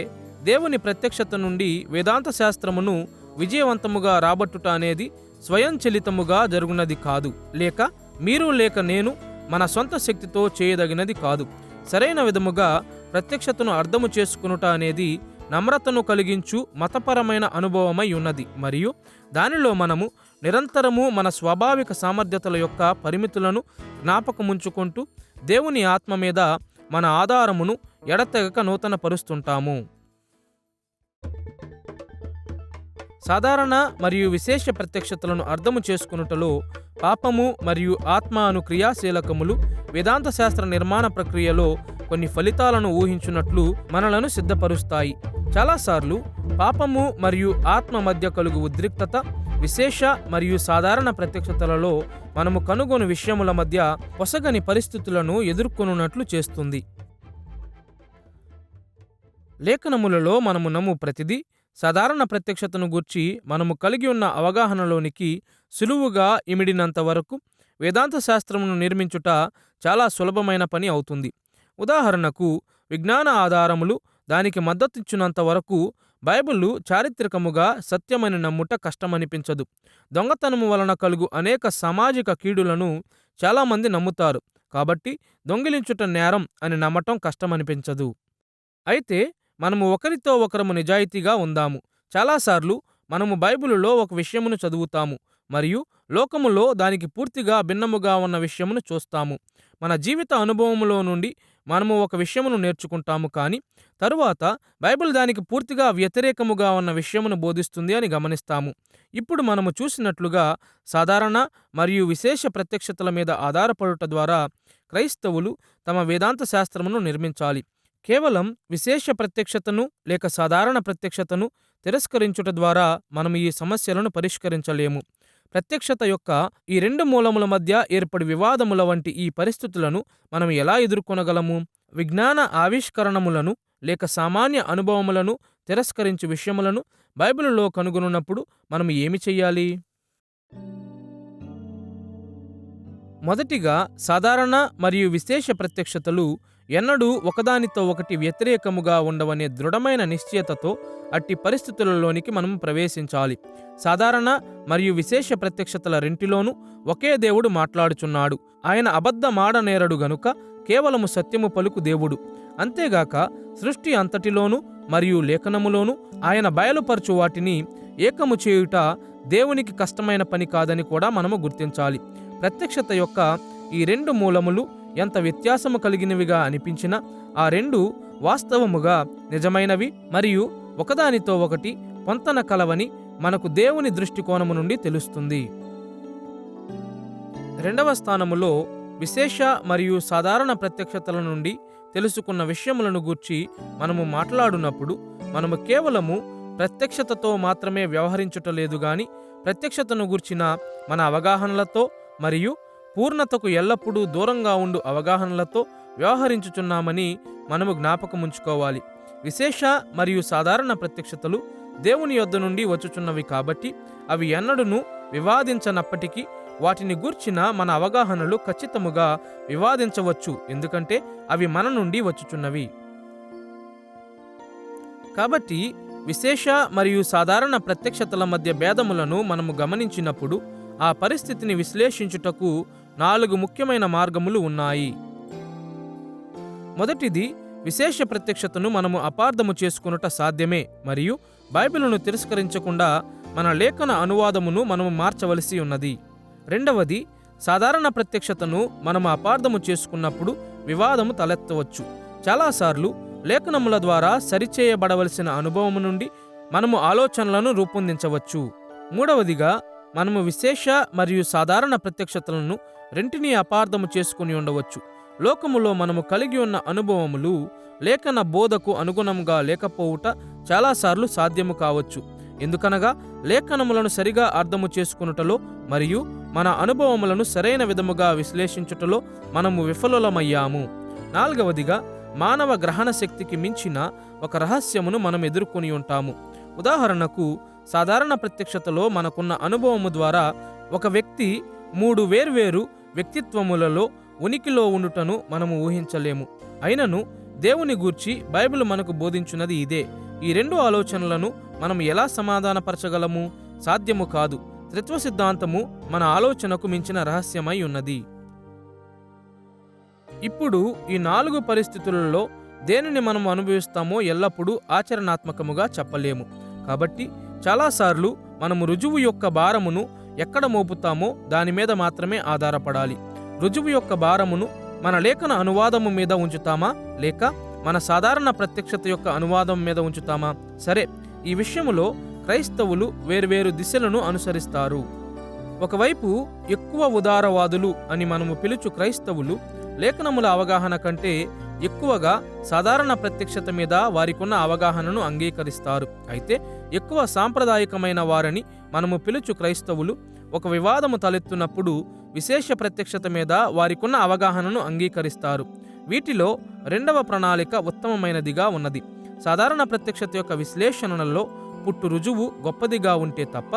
దేవుని ప్రత్యక్షత నుండి వేదాంత శాస్త్రమును విజయవంతముగా రాబట్టుట అనేది స్వయంచలితముగా జరుగునది కాదు, లేక మీరు లేక నేను మన సొంత శక్తితో చేయదగినది కాదు. సరైన విధముగా ప్రత్యక్షతను అర్థము చేసుకునుట అనేది నమ్రతను కలిగించు మతపరమైన అనుభవమై ఉన్నది మరియు దానిలో మనము నిరంతరము మన స్వాభావిక సామర్థ్యతల యొక్క పరిమితులను జ్ఞాపకముంచుకుంటూ దేవుని ఆత్మ మీద మన ఆధారమును ఎడతెగక నూతన పరుస్తుంటాము. సాధారణ మరియు విశేష ప్రత్యక్షతలను అర్థము చేసుకునుటలో పాపము మరియు ఆత్మ అను క్రియాశీలకములు వేదాంత శాస్త్ర నిర్మాణ ప్రక్రియలో కొన్ని ఫలితాలను ఊహించున్నట్లు మనలను సిద్ధపరుస్తాయి. చాలాసార్లు పాపము మరియు ఆత్మ మధ్య కలుగు ఉద్రిక్తత విశేష మరియు సాధారణ ప్రత్యక్షతలలో మనము కనుగొను విషయముల మధ్య పొసగని పరిస్థితులను ఎదుర్కొనున్నట్లు చేస్తుంది. లేఖనములలో మనము నమ్ము ప్రతిదీ సాధారణ ప్రత్యక్షతను గూర్చి మనము కలిగి ఉన్న అవగాహనలోనికి సులువుగా ఇమిడినంత వరకు వేదాంత శాస్త్రమును నిర్మించుట చాలా సులభమైన పని అవుతుంది. ఉదాహరణకు, విజ్ఞాన ఆధారములు దానికి మద్దతిచ్చినంత వరకు బైబిలు చారిత్రకముగా సత్యమని నమ్ముట కష్టమనిపించదు. దొంగతనము వలన కలుగు అనేక సామాజిక కీడులను చాలామంది నమ్ముతారు, కాబట్టి దొంగిలించుట నేరం అని నమ్మటం కష్టమనిపించదు. అయితే మనము ఒకరితో ఒకరము నిజాయితీగా ఉందాము. చాలాసార్లు మనము బైబిలులో ఒక విషయమును చదువుతాము మరియు లోకములో దానికి పూర్తిగా భిన్నముగా ఉన్న విషయమును చూస్తాము. మన జీవిత అనుభవములో నుండి మనము ఒక విషయమును నేర్చుకుంటాము, కానీ తరువాత బైబిల్ దానికి పూర్తిగా వ్యతిరేకముగా ఉన్న విషయమును బోధిస్తుంది అని గమనిస్తాము. ఇప్పుడు మనము చూసినట్లుగా సాధారణ మరియు విశేష ప్రత్యక్షతల మీద ఆధారపడుట ద్వారా క్రైస్తవులు తమ వేదాంత శాస్త్రమును నిర్మించాలి. కేవలం విశేష ప్రత్యక్షతను లేక సాధారణ ప్రత్యక్షతను తిరస్కరించుట ద్వారా మనము ఈ సమస్యలను పరిష్కరించలేము. ప్రత్యక్షత యొక్క ఈ రెండు మూలముల మధ్య ఏర్పడి వివాదముల వంటి ఈ పరిస్థితులను మనం ఎలా ఎదుర్కొనగలము? విజ్ఞాన ఆవిష్కరణములను లేక సామాన్య అనుభవములను తిరస్కరించు విషయములను బైబిలులో కనుగొనున్నప్పుడు మనం ఏమి చెయ్యాలి? మొదటిగా, సాధారణ మరియు విశేష ప్రత్యక్షతలు ఎన్నడూ ఒకదానితో ఒకటి వ్యతిరేకముగా ఉండవనే దృఢమైన నిశ్చయతతో అట్టి పరిస్థితులలోనికి మనం ప్రవేశించాలి. సాధారణ మరియు విశేష ప్రత్యక్షతల రెంటిలోనూ ఒకే దేవుడు మాట్లాడుచున్నాడు. ఆయన అబద్ధమాడనేరడు గనుక కేవలము సత్యము పలుకు దేవుడు. అంతేగాక సృష్టి అంతటిలోనూ మరియు లేఖనములోనూ ఆయన బయలుపరచు వాటిని ఏకము చేయుట దేవునికి కష్టమైన పని కాదని కూడా మనము గుర్తించాలి. ప్రత్యక్షత యొక్క ఈ రెండు మూలములు ఎంత వ్యత్యాసము కలిగినవిగా అనిపించినా ఆ రెండు వాస్తవముగా నిజమైనవి మరియు ఒకదానితో ఒకటి పొంతన కలవని మనకు దేవుని దృష్టికోణము నుండి తెలుస్తుంది. రెండవ స్థానములో విశేష మరియు సాధారణ ప్రత్యక్షతల నుండి తెలుసుకున్న విషయములను గూర్చి మనము మాట్లాడునప్పుడు మనము కేవలము ప్రత్యక్షతతో మాత్రమే వ్యవహరించుటలేదు గాని ప్రత్యక్షతను గూర్చిన మన అవగాహనలతో మరియు పూర్ణతకు ఎల్లప్పుడూ దూరంగా ఉండు అవగాహనలతో వ్యవహరించుచున్నామని మనము జ్ఞాపకముంచుకోవాలి. విశేష మరియు సాధారణ ప్రత్యక్షతలు దేవుని యొద్ద నుండి వచ్చుచున్నవి కాబట్టి అవి ఎన్నడూనూ వివాదించనప్పటికీ వాటిని గూర్చిన మన అవగాహనలు ఖచ్చితముగా వివాదించవచ్చు, ఎందుకంటే అవి మన నుండి వచ్చుచున్నవి. కాబట్టి విశేష మరియు సాధారణ ప్రత్యక్షతల మధ్య భేదములను మనము గమనించినప్పుడు ఆ పరిస్థితిని విశ్లేషించుటకు 4 ముఖ్యమైన మార్గములు ఉన్నాయి. మొదటిది, విశేష ప్రత్యక్షతను మనము అపార్థము చేసుకొనుట సాధ్యమే మరియు బైబిలును తిరస్కరించకుండా మన లేఖన అనువాదమును మనము మార్చవలసి ఉన్నది. రెండవది, సాధారణ ప్రత్యక్షతను మనము అపార్థము చేసుకున్నప్పుడు వివాదము తలెత్తవచ్చు. చాలాసార్లు లేఖనముల ద్వారా సరిచేయబడవలసిన అనుభవము నుండి మనము ఆలోచనలను రూపొందించవచ్చు. మూడవదిగా, మనము విశేష మరియు సాధారణ ప్రత్యక్షతలను రెంటినీ అపార్థము చేసుకుని ఉండవచ్చు. లోకములో మనము కలిగి ఉన్న అనుభవములు లేఖన బోధకు అనుగుణంగా లేకపోవుట చాలాసార్లు సాధ్యము కావచ్చు. ఎందుకనగా లేఖనములను సరిగా అర్థము చేసుకునుటలో మరియు మన అనుభవములను సరైన విధముగా విశ్లేషించుటలో మనము విఫలులమయ్యాము. నాలుగవదిగా, మానవ గ్రహణ శక్తికి మించిన ఒక రహస్యమును మనం ఎదుర్కొని ఉంటాము. ఉదాహరణకు, సాధారణ ప్రత్యక్షతలో మనకున్న అనుభవము ద్వారా ఒక వ్యక్తి 3 వేర్వేరు వ్యక్తిత్వములలో ఉనికిలో ఉండుటను మనము ఊహించలేము. అయినను దేవుని గూర్చి బైబిల్ మనకు బోధించున్నది ఇదే. ఈ 2 ఆలోచనలను మనం ఎలా సమాధానపరచగలము? సాధ్యము కాదు. త్రిత్వ సిద్ధాంతము మన ఆలోచనకు మించిన రహస్యమై ఉన్నది. ఇప్పుడు ఈ 4 పరిస్థితులలో దేనిని మనం అనుభవిస్తామో ఎల్లప్పుడూ ఆచరణాత్మకముగా చెప్పలేము. కాబట్టి చాలాసార్లు మనము రుజువు యొక్క భారమును ఎక్కడ మోపుతామో దాని మీద మాత్రమే ఆధారపడాలి. రుజువు యొక్క భారమును మన లేఖన అనువాదము మీద ఉంచుతామా లేక మన సాధారణ ప్రత్యక్షత యొక్క అనువాదం మీద ఉంచుతామా? సరే, ఈ విషయములో క్రైస్తవులు వేర్వేరు దిశలను అనుసరిస్తారు. ఒకవైపు ఎక్కువ ఉదారవాదులు అని మనము పిలుచు క్రైస్తవులు లేఖనముల అవగాహన కంటే ఎక్కువగా సాధారణ ప్రత్యక్షత మీద వారికున్న అవగాహనను అంగీకరిస్తారు. అయితే ఎక్కువ సాంప్రదాయకమైన వారని మనము పిలుచు క్రైస్తవులు ఒక వివాదము తలెత్తున్నప్పుడు విశేష ప్రత్యక్షత మీద వారికున్న అవగాహనను అంగీకరిస్తారు. వీటిలో రెండవ ప్రణాళిక ఉత్తమమైనదిగా ఉన్నది. సాధారణ ప్రత్యక్షత యొక్క విశ్లేషణలలో పుట్టు రుజువు గొప్పదిగా ఉంటే తప్ప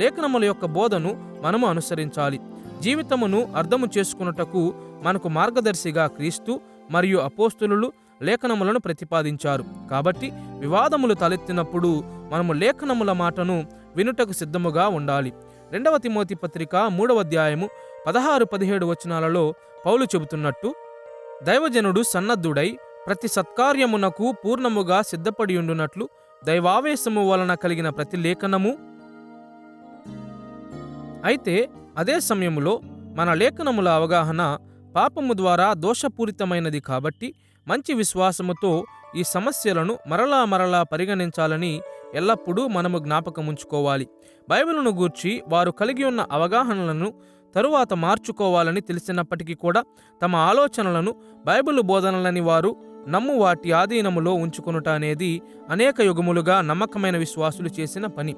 లేఖనముల యొక్క బోధను మనము అనుసరించాలి. జీవితమును అర్థము చేసుకున్నటకు మనకు మార్గదర్శిగా క్రీస్తు మరియు అపోస్తులు లేఖనములను ప్రతిపాదించారు. కాబట్టి వివాదములు తలెత్తినప్పుడు మనము లేఖనముల మాటను వినుటకు సిద్ధముగా ఉండాలి. 2 తిమోతి పత్రిక 3వ అధ్యాయము 16-17 వచనాలలో పౌలు చెబుతున్నట్టు, దైవజనుడు సన్నద్ధుడై ప్రతి సత్కార్యమునకు పూర్ణముగా సిద్ధపడి ఉండునట్లు దైవావేశము వలన కలిగిన ప్రతి లేఖనము. అయితే అదే సమయములో మన లేఖనముల అవగాహన పాపము ద్వారా దోషపూరితమైనది కాబట్టి మంచి విశ్వాసముతో ఈ సమస్యలను మరలా పరిగణించాలని ఎల్లప్పుడూ మనము జ్ఞాపకముంచుకోవాలి. బైబిలును గూర్చి వారు కలిగి ఉన్న అవగాహనలను తరువాత మార్చుకోవాలని తెలిసినప్పటికీ కూడా తమ ఆలోచనలను బైబిలు బోధనలని వారు నమ్ము వాటి ఆధీనములో ఉంచుకొనుట అనేది అనేక యుగములుగా నమ్మకమైన విశ్వాసులు చేసిన పని.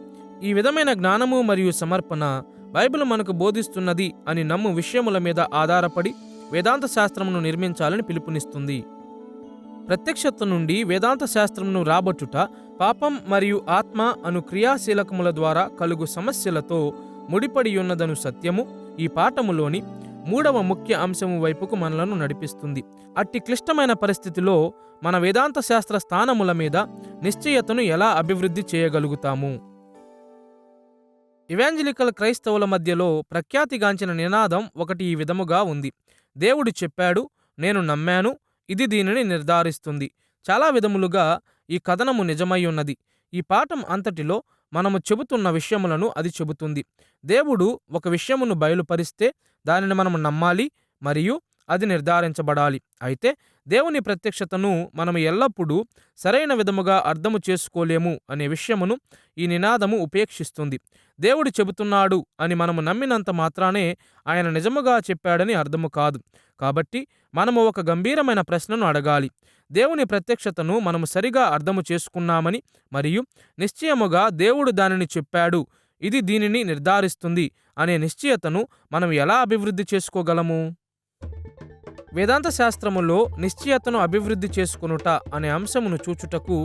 ఈ విధమైన జ్ఞానము మరియు సమర్పణ బైబిలు మనకు బోధిస్తున్నది అని నమ్ము విషయముల మీద ఆధారపడి వేదాంత శాస్త్రమును నిర్మించాలని పిలుపునిస్తుంది. ప్రత్యక్షత నుండి వేదాంత శాస్త్రమును రాబట్టుట పాపం మరియు ఆత్మ అను క్రియాశీలకముల ద్వారా కలుగు సమస్యలతో ముడిపడి ఉన్నదను సత్యము ఈ పాఠములోని 3వ ముఖ్య అంశము వైపుకు మనలను నడిపిస్తుంది. అట్టి క్లిష్టమైన పరిస్థితిలో మన వేదాంత శాస్త్ర స్థానముల మీద నిశ్చయతను ఎలా అభివృద్ధి చేయగలుగుతాము? ఇవాంజలికల్ క్రైస్తవుల మధ్యలో ప్రఖ్యాతిగాంచిన నినాదం ఒకటి ఈ విధముగా ఉంది: దేవుడు చెప్పాడు, నేను నమ్మాను, ఇది దీనిని నిర్ధారిస్తుంది. చాలా విధములుగా ఈ కథనము నిజమై ఉన్నది. ఈ పాఠం అంతటిలో మనము చెబుతున్న విషయములను అది చెబుతుంది. దేవుడు ఒక విషయమును బయలుపరిస్తే దానిని మనము నమ్మాలి మరియు అది నిర్ధారించబడాలి. అయితే దేవుని ప్రత్యక్షతను మనము ఎల్లప్పుడూ సరైన విధముగా అర్థము చేసుకోలేము అనే విషయమును ఈ నినాదము ఉపేక్షిస్తుంది. దేవుడు చెబుతున్నాడు అని మనము నమ్మినంత మాత్రానే ఆయన నిజముగా చెప్పాడని అర్థము కాదు. కాబట్టి మనము ఒక గంభీరమైన ప్రశ్నను అడగాలి. దేవుని ప్రత్యక్షతను మనము సరిగా అర్థము చేసుకున్నామని మరియు నిశ్చయముగా దేవుడు దానిని చెప్పాడు, ఇది దీనిని నిర్ధారిస్తుంది అనే నిశ్చయతను మనం ఎలా అభివృద్ధి చేసుకోగలము? వేదాంత శాస్త్రములో నిశ్చయతను అభివృద్ధి చేసుకొనుట అనే అంశమును చూచుటకు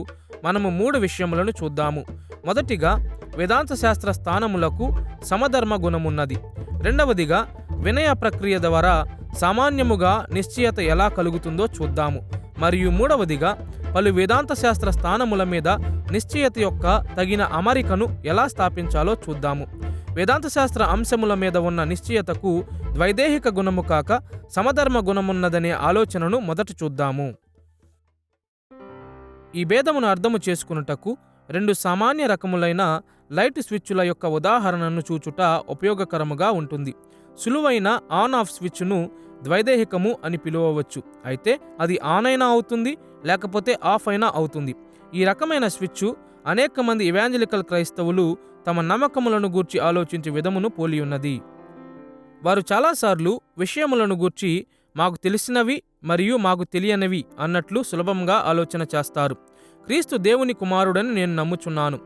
మనము 3 విషయములను చూద్దాము. మొదటిగా, వేదాంత శాస్త్ర స్థానములకు సమధర్మ గుణమున్నది. రెండవదిగా, వినయ ప్రక్రియ ద్వారా సామాన్యముగా నిశ్చయత ఎలా కలుగుతుందో చూద్దాము. మరియు మూడవదిగా, పలు వేదాంత శాస్త్ర స్థానముల మీద నిశ్చయత యొక్క తగిన అమరికను ఎలా స్థాపించాలో చూద్దాము. వేదాంత శాస్త్ర అంశముల మీద ఉన్న నిశ్చయతకు ద్వైదేహిక గుణము కాక సమధర్మ గుణమున్నదనే ఆలోచనను మొదట చూద్దాము. ఈ భేదమును అర్థము చేసుకున్నటకు 2 సామాన్య రకములైన లైట్ స్విచ్ల యొక్క ఉదాహరణను చూచుట ఉపయోగకరముగా ఉంటుంది. సులువైన ఆన్ ఆఫ్ స్విచ్ను ద్వైదేహికము అని పిలువవచ్చు. అయితే అది ఆన్ అయినా అవుతుంది, లేకపోతే ఆఫ్ అయినా అవుతుంది. ఈ రకమైన స్విచ్ అనేక మంది ఇవాంజలికల్ క్రైస్తవులు తమ నమ్మకములను గూర్చి ఆలోచించే విధమును పోలి ఉన్నది. వారు చాలాసార్లు విషయములను గూర్చి మాకు తెలిసినవి మరియు మాకు తెలియనివి అన్నట్లు సులభంగా ఆలోచన చేస్తారు. క్రీస్తు దేవుని కుమారుడని నేను నమ్ముచున్నాను,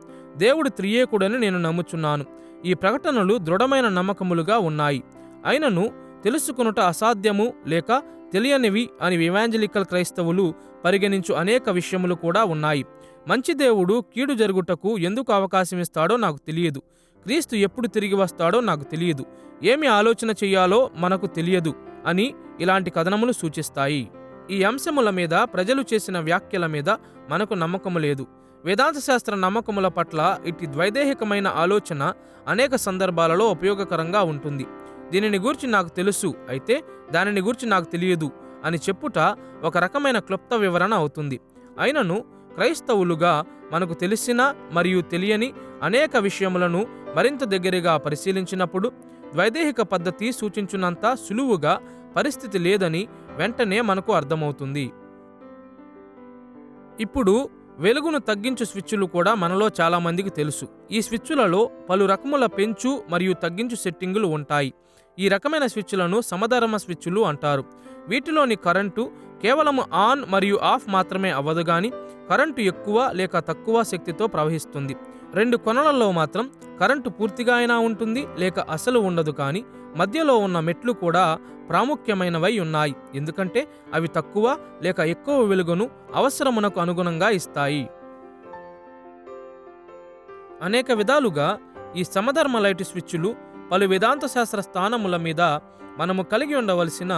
దేవుడు త్రియేకుడని నేను నమ్ముచున్నాను. ఈ ప్రకటనలు దృఢమైన నమ్మకములుగా ఉన్నాయి. అయినను తెలుసుకొనుట అసాధ్యము లేక తెలియనివి అని ఇవాంజలికల్ క్రైస్తవులు పరిగణించు అనేక విషయములు కూడా ఉన్నాయి. మంచి దేవుడు కీడు జరుగుటకు ఎందుకు అవకాశమిస్తాడో నాకు తెలియదు. క్రీస్తు ఎప్పుడు తిరిగి వస్తాడో నాకు తెలియదు. ఏమి ఆలోచన చెయ్యాలో మనకు తెలియదు అని ఇలాంటి కథనములు సూచిస్తాయి. ఈ అంశముల మీద ప్రజలు చేసిన వ్యాఖ్యల మీద మనకు నమ్మకము లేదు. వేదాంత శాస్త్ర నమ్మకముల పట్ల ఇట్టి ద్వైదేహికమైన ఆలోచన అనేక సందర్భాలలో ఉపయోగకరంగా ఉంటుంది. దీనిని గూర్చి నాకు తెలుసు, అయితే దానిని గూర్చి నాకు తెలియదు అని చెప్పుట ఒక రకమైన క్లుప్త వివరణ అవుతుంది. అయినను క్రైస్తవులుగా మనకు తెలిసిన మరియు తెలియని అనేక విషయములను మరింత దగ్గరగా పరిశీలించినప్పుడు ద్వైదేహిక పద్ధతి సూచించినంత సులువుగా పరిస్థితి లేదని వెంటనే మనకు అర్థమవుతుంది. ఇప్పుడు వెలుగును తగ్గించు స్విచ్లు కూడా మనలో చాలా మందికి తెలుసు. ఈ స్విచ్లలో పలు రకముల పెంచు మరియు తగ్గించు సెట్టింగులు ఉంటాయి. ఈ రకమైన స్విచ్లను సమధర్మ స్విచ్లు అంటారు. వీటిలోని కరెంటు కేవలం ఆన్ మరియు ఆఫ్ మాత్రమే అవ్వదు గాని కరెంటు ఎక్కువ లేక తక్కువ శక్తితో ప్రవహిస్తుంది. 2 కొనలలో మాత్రం కరెంటు పూర్తిగా అయినా ఉంటుంది లేక అసలు ఉండదు. కానీ మధ్యలో ఉన్న మెట్లు కూడా ప్రాముఖ్యమైనవై ఉన్నాయి, ఎందుకంటే అవి తక్కువ లేక ఎక్కువ వెలుగును అవసరమునకు అనుగుణంగా ఇస్తాయి. అనేక విధాలుగా ఈ సమధర్మ లైట్ స్విచ్లు పలు వేదాంత శాస్త్ర స్థానముల మీద మనము కలిగి ఉండవలసిన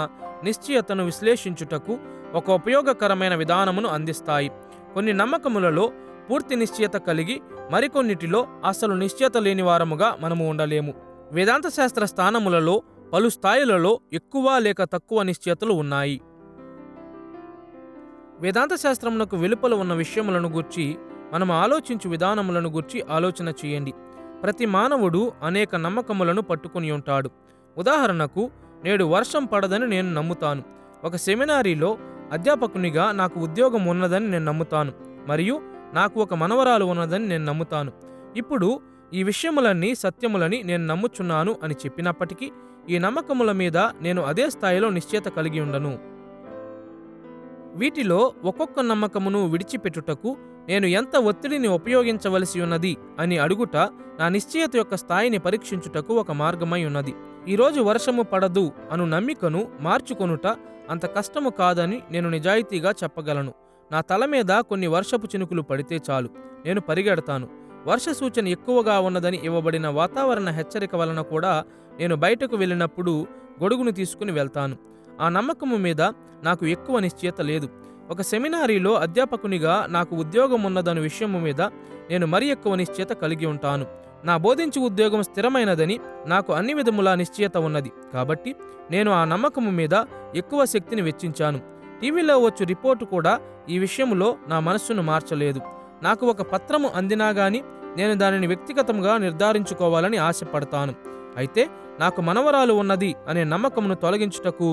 నిశ్చయతను విశ్లేషించుటకు ఒక ఉపయోగకరమైన విధానమును అందిస్తాయి. కొన్ని నమ్మకములలో పూర్తి నిశ్చయత కలిగి మరికొన్నిటిలో అసలు నిశ్చయత లేని వారముగా మనము ఉండలేము. వేదాంత శాస్త్ర స్థానములలో పలు స్థాయిలలో ఎక్కువ లేక తక్కువ నిశ్చయతలు ఉన్నాయి. వేదాంత శాస్త్రమునకు వెలుపల ఉన్న విషయములను గూర్చి మనము ఆలోచించు విధానములను గూర్చి ఆలోచన చేయండి. ప్రతి మానవుడు అనేక నమ్మకములను పట్టుకుని ఉంటాడు. ఉదాహరణకు, నేడు వర్షం పడదని నేను నమ్ముతాను. ఒక సెమినారీలో అధ్యాపకునిగా నాకు ఉద్యోగం ఉన్నదని నేను నమ్ముతాను, మరియు నాకు ఒక మనవరాలు ఉన్నదని నేను నమ్ముతాను. ఇప్పుడు ఈ విషయములన్నీ సత్యములని నేను నమ్ముచున్నాను అని చెప్పినప్పటికీ ఈ నమ్మకముల మీద నేను అదే స్థాయిలో నిశ్చయత కలిగి ఉండను. వీటిలో ఒక్కొక్క నమ్మకమును విడిచిపెట్టుటకు నేను ఎంత ఒత్తిడిని ఉపయోగించవలసి ఉన్నది అని అడుగుట నా నిశ్చయత యొక్క స్థాయిని పరీక్షించుటకు ఒక మార్గమై ఉన్నది. ఈరోజు వర్షము పడదు అను నమ్మికను మార్చుకొనుట అంత కష్టము కాదని నేను నిజాయితీగా చెప్పగలను. నా తల మీద కొన్ని వర్షపు చినుకులు పడితే చాలు, నేను పరిగెడతాను. వర్ష సూచన ఎక్కువగా ఉన్నదని ఇవ్వబడిన వాతావరణ హెచ్చరిక వలన కూడా నేను బయటకు వెళ్ళినప్పుడు గొడుగును తీసుకుని వెళ్తాను. ఆ నమ్మకము మీద నాకు ఎక్కువ నిశ్చయత లేదు. ఒక సెమినారీలో అధ్యాపకునిగా నాకు ఉద్యోగం ఉన్నదను విషయము మీద నేను మరి ఎక్కువ నిశ్చయత కలిగి ఉంటాను. నా బోధించు ఉద్యోగం స్థిరమైనదని నాకు అన్ని విధముల నిశ్చయత ఉన్నది, కాబట్టి నేను ఆ నమ్మకము మీద ఎక్కువ శక్తిని వెచ్చించాను. టీవీలో వచ్చు రిపోర్టు కూడా ఈ విషయములో నా మనస్సును మార్చలేదు. నాకు ఒక పత్రము అందినా గాని నేను దానిని వ్యక్తిగతంగా నిర్ధారించుకోవాలని ఆశపడతాను. అయితే నాకు మనవరాలు ఉన్నది అనే నమ్మకమును తొలగించుటకు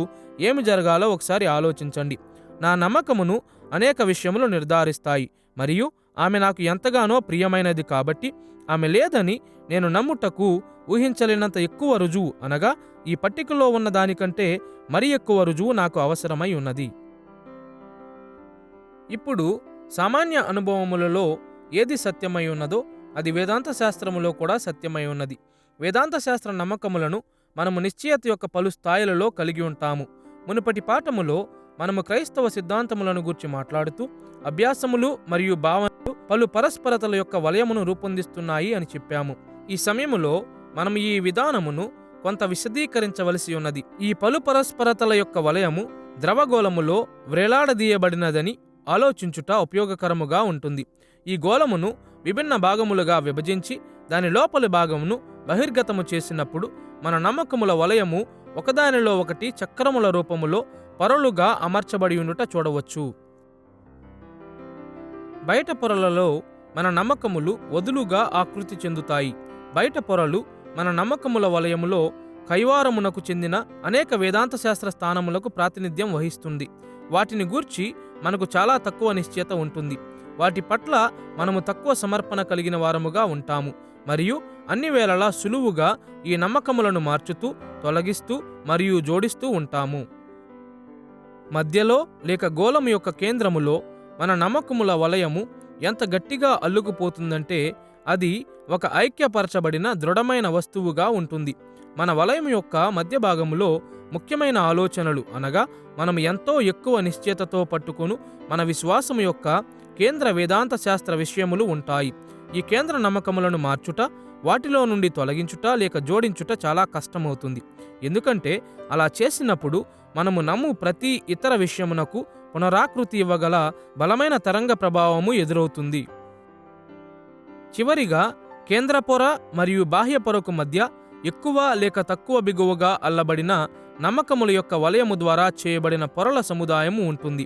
ఏమి జరగాలో ఒకసారి ఆలోచించండి. నా నమ్మకమును అనేక విషయములు నిర్ధారిస్తాయి, మరియు ఆమె నాకు ఎంతగానో ప్రియమైనది. కాబట్టి ఆమె లేదని నేను నమ్ముటకు ఊహించలేనంత ఎక్కువ రుజువు, అనగా ఈ పట్టికలో ఉన్న దానికంటే మరి ఎక్కువ రుజువు నాకు అవసరమై ఉన్నది. ఇప్పుడు సామాన్య అనుభవములలో ఏది సత్యమై ఉన్నదో అది వేదాంత శాస్త్రములో కూడా సత్యమై ఉన్నది. వేదాంత శాస్త్ర నమ్మకములను మనము నిశ్చయత యొక్క పలు స్థాయిలలో కలిగి ఉంటాము. మునుపటి పాఠములో మనము క్రైస్తవ సిద్ధాంతములను గూర్చి మాట్లాడుతూ అభ్యాసములు మరియు భావనలు పలు పరస్పరతల యొక్క వలయమును రూపొందిస్తున్నాయి అని చెప్పాము. ఈ సమయములో మనం ఈ విధానమును కొంత విశదీకరించవలసి ఉన్నది. ఈ పలు పరస్పరతల యొక్క వలయము ద్రవగోళములో వ్రేలాడదీయబడినదని ఆలోచించుట ఉపయోగకరముగా ఉంటుంది. ఈ గోళమును విభిన్న భాగములుగా విభజించి దాని లోపలి భాగమును బహిర్గతము చేసినప్పుడు మన నమ్మకముల వలయము ఒకదానిలో ఒకటి చక్రముల రూపములో పొరలుగా అమర్చబడి ఉండుట చూడవచ్చు. బయట పొరలలో మన నమ్మకములు వదులుగా ఆకృతి చెందుతాయి. బయట పొరలు మన నమ్మకముల వలయములో కైవారమునకు చెందిన అనేక వేదాంత శాస్త్ర స్థానములకు ప్రాతినిధ్యం వహిస్తుంది. వాటిని గూర్చి మనకు చాలా తక్కువ నిశ్చయత ఉంటుంది. వాటి పట్ల మనము తక్కువ సమర్పణ కలిగిన వారముగా ఉంటాము, మరియు అన్ని వేళలా సులువుగా ఈ నమ్మకములను మార్చుతూ, తొలగిస్తూ మరియు జోడిస్తూ ఉంటాము. మధ్యలో లేక గోళము యొక్క కేంద్రములో మన నమ్మకముల వలయము ఎంత గట్టిగా అల్లుకుపోతుందంటే అది ఒక ఐక్యపరచబడిన దృఢమైన వస్తువుగా ఉంటుంది. మన వలయం యొక్క మధ్య భాగములో ముఖ్యమైన ఆలోచనలు, అనగా మనం ఎంతో ఎక్కువ నిశ్చయతతో పట్టుకొను మన విశ్వాసము యొక్క కేంద్ర వేదాంత శాస్త్ర విషయములు ఉంటాయి. ఈ కేంద్ర నమ్మకములను మార్చుట, వాటిలో నుండి తొలగించుట లేక జోడించుట చాలా కష్టమవుతుంది. ఎందుకంటే అలా చేసినప్పుడు మనము నమ్ము ప్రతి ఇతర విషయమునకు పునరాకృతి ఇవ్వగల బలమైన తరంగ ప్రభావము ఎదురవుతుంది. చివరిగా కేంద్ర పొర మరియు బాహ్య పొరకు మధ్య ఎక్కువ లేక తక్కువ బిగువగా అల్లబడిన నమ్మకముల యొక్క వలయము ద్వారా చేయబడిన పొరల సముదాయము ఉంటుంది.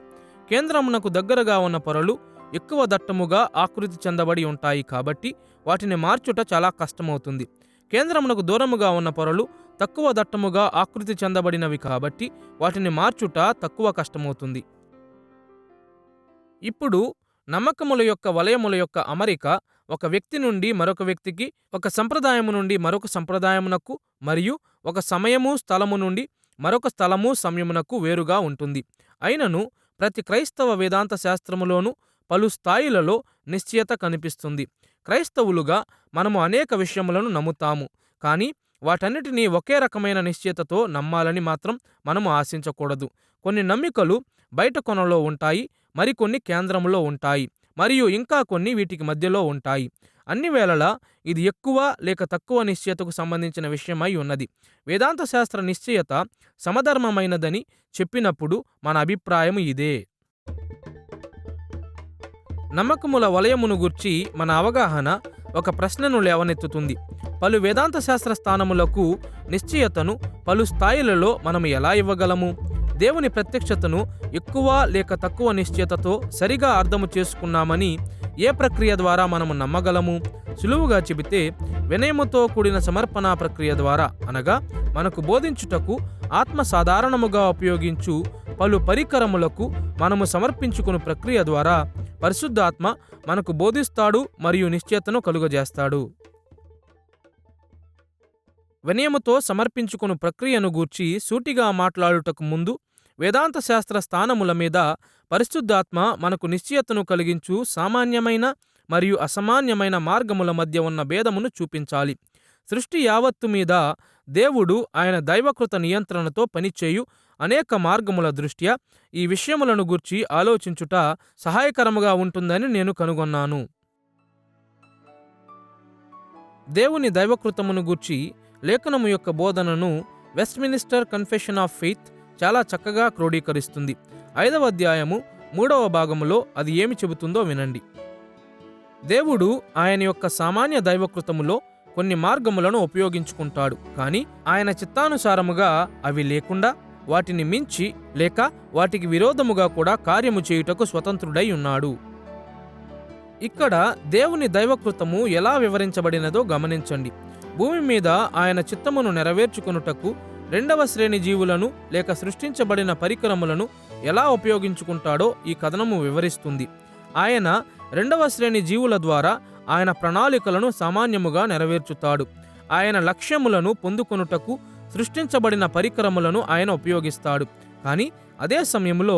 కేంద్రమునకు దగ్గరగా ఉన్న పొరలు ఎక్కువ దట్టముగా ఆకృతి చెందబడి ఉంటాయి, కాబట్టి వాటిని మార్చుట చాలా కష్టమవుతుంది. కేంద్రమునకు దూరముగా ఉన్న పొరలు తక్కువ దట్టముగా ఆకృతి చెందబడినవి, కాబట్టి వాటిని మార్చుట తక్కువ కష్టమవుతుంది. ఇప్పుడు నమ్మకముల యొక్క వలయముల యొక్క అమరిక ఒక వ్యక్తి నుండి మరొక వ్యక్తికి, ఒక సంప్రదాయము నుండి మరొక సంప్రదాయమునకు, మరియు ఒక సమయము స్థలము నుండి మరొక స్థలము సమయమునకు వేరుగా ఉంటుంది. అయినను ప్రతి క్రైస్తవ వేదాంత శాస్త్రములోనూ పలు స్థాయిలలో నిశ్చయత కనిపిస్తుంది. క్రైస్తవులుగా మనము అనేక విషయములను నమ్ముతాము, కానీ వాటన్నిటినీ ఒకే రకమైన నిశ్చయతతో నమ్మాలని మాత్రం మనము ఆశించకూడదు. కొన్ని నమ్మికలు బయట కొనలో ఉంటాయి, మరికొన్ని కేంద్రంలో ఉంటాయి, మరియు ఇంకా కొన్ని వీటికి మధ్యలో ఉంటాయి. అన్ని వేళలా ఇది ఎక్కువ లేక తక్కువ నిశ్చయతకు సంబంధించిన విషయమై ఉన్నది. వేదాంత శాస్త్ర నిశ్చయత సమధర్మమైనదని చెప్పినప్పుడు మన అభిప్రాయం ఇదే. నమ్మకముల వలయమును గూర్చి మన అవగాహన ఒక ప్రశ్నను లేవనెత్తుతుంది. పలు వేదాంత శాస్త్ర స్థానములకు నిశ్చయతను పలు స్థాయిలలో మనము ఎలా ఇవ్వగలము? దేవుని ప్రత్యక్షతను ఎక్కువ లేక తక్కువ నిశ్చయతతో సరిగా అర్థము చేసుకున్నామని ఏ ప్రక్రియ ద్వారా మనము నమ్మగలము? సులువుగా చెబితే వినయముతో కూడిన సమర్పణ ప్రక్రియ ద్వారా, అనగా మనకు బోధించుటకు ఆత్మ సాధారణముగా ఉపయోగించు పలు పరికరములకు మనము సమర్పించుకుని ప్రక్రియ ద్వారా పరిశుద్ధాత్మ మనకు బోధిస్తాడు మరియు నిశ్చయతను కలుగజేస్తాడు. వినయముతో సమర్పించుకుని ప్రక్రియను గూర్చి సూటిగా మాట్లాడుటకు ముందు వేదాంత శాస్త్ర స్థానముల మీద పరిశుద్ధాత్మ మనకు నిశ్చయతను కలిగించు సామాన్యమైన మరియు అసామాన్యమైన మార్గముల మధ్య ఉన్న భేదమును చూపించాలి. సృష్టి యావత్తు మీద దేవుడు ఆయన దైవకృత నియంత్రణతో పనిచేయు అనేక మార్గముల దృష్ట్యా ఈ విషయములను గూర్చి ఆలోచించుట సహాయకరముగా ఉంటుందని నేను కనుగొన్నాను. దేవుని దైవకృతమును గూర్చి లేఖనము యొక్క బోధనను వెస్ట్మినిస్టర్ కన్ఫెషన్ ఆఫ్ ఫెయిత్ చాలా చక్కగా క్రోడీకరిస్తుంది. 5వ అధ్యాయము 3వ భాగములో అది ఏమి చెబుతుందో వినండి. దేవుడు ఆయన యొక్క సామాన్య దైవకృతములో కొన్ని మార్గములను ఉపయోగించుకుంటాడు, కానీ ఆయన చిత్తానుసారముగా అవి లేకుండా వాటిని మించి లేక వాటికి విరోధముగా కూడా కార్యము చేయుటకు స్వతంత్రుడై ఉన్నాడు. ఇక్కడ దేవుని దైవకృతము ఎలా వివరించబడినదో గమనించండి. భూమి మీద ఆయన చిత్తమును నెరవేర్చుకొనుటకు 2వ శ్రేణి జీవులను లేక సృష్టించబడిన పరికరములను ఎలా ఉపయోగించుకుంటాడో ఈ కథనము వివరిస్తుంది. ఆయన 2వ శ్రేణి జీవుల ద్వారా ఆయన ప్రణాళికలను సామాన్యముగా నెరవేర్చుతాడు. ఆయన లక్ష్యములను పొందుకొనుటకు సృష్టించబడిన పరికరములను ఆయన ఉపయోగిస్తాడు. కానీ అదే సమయంలో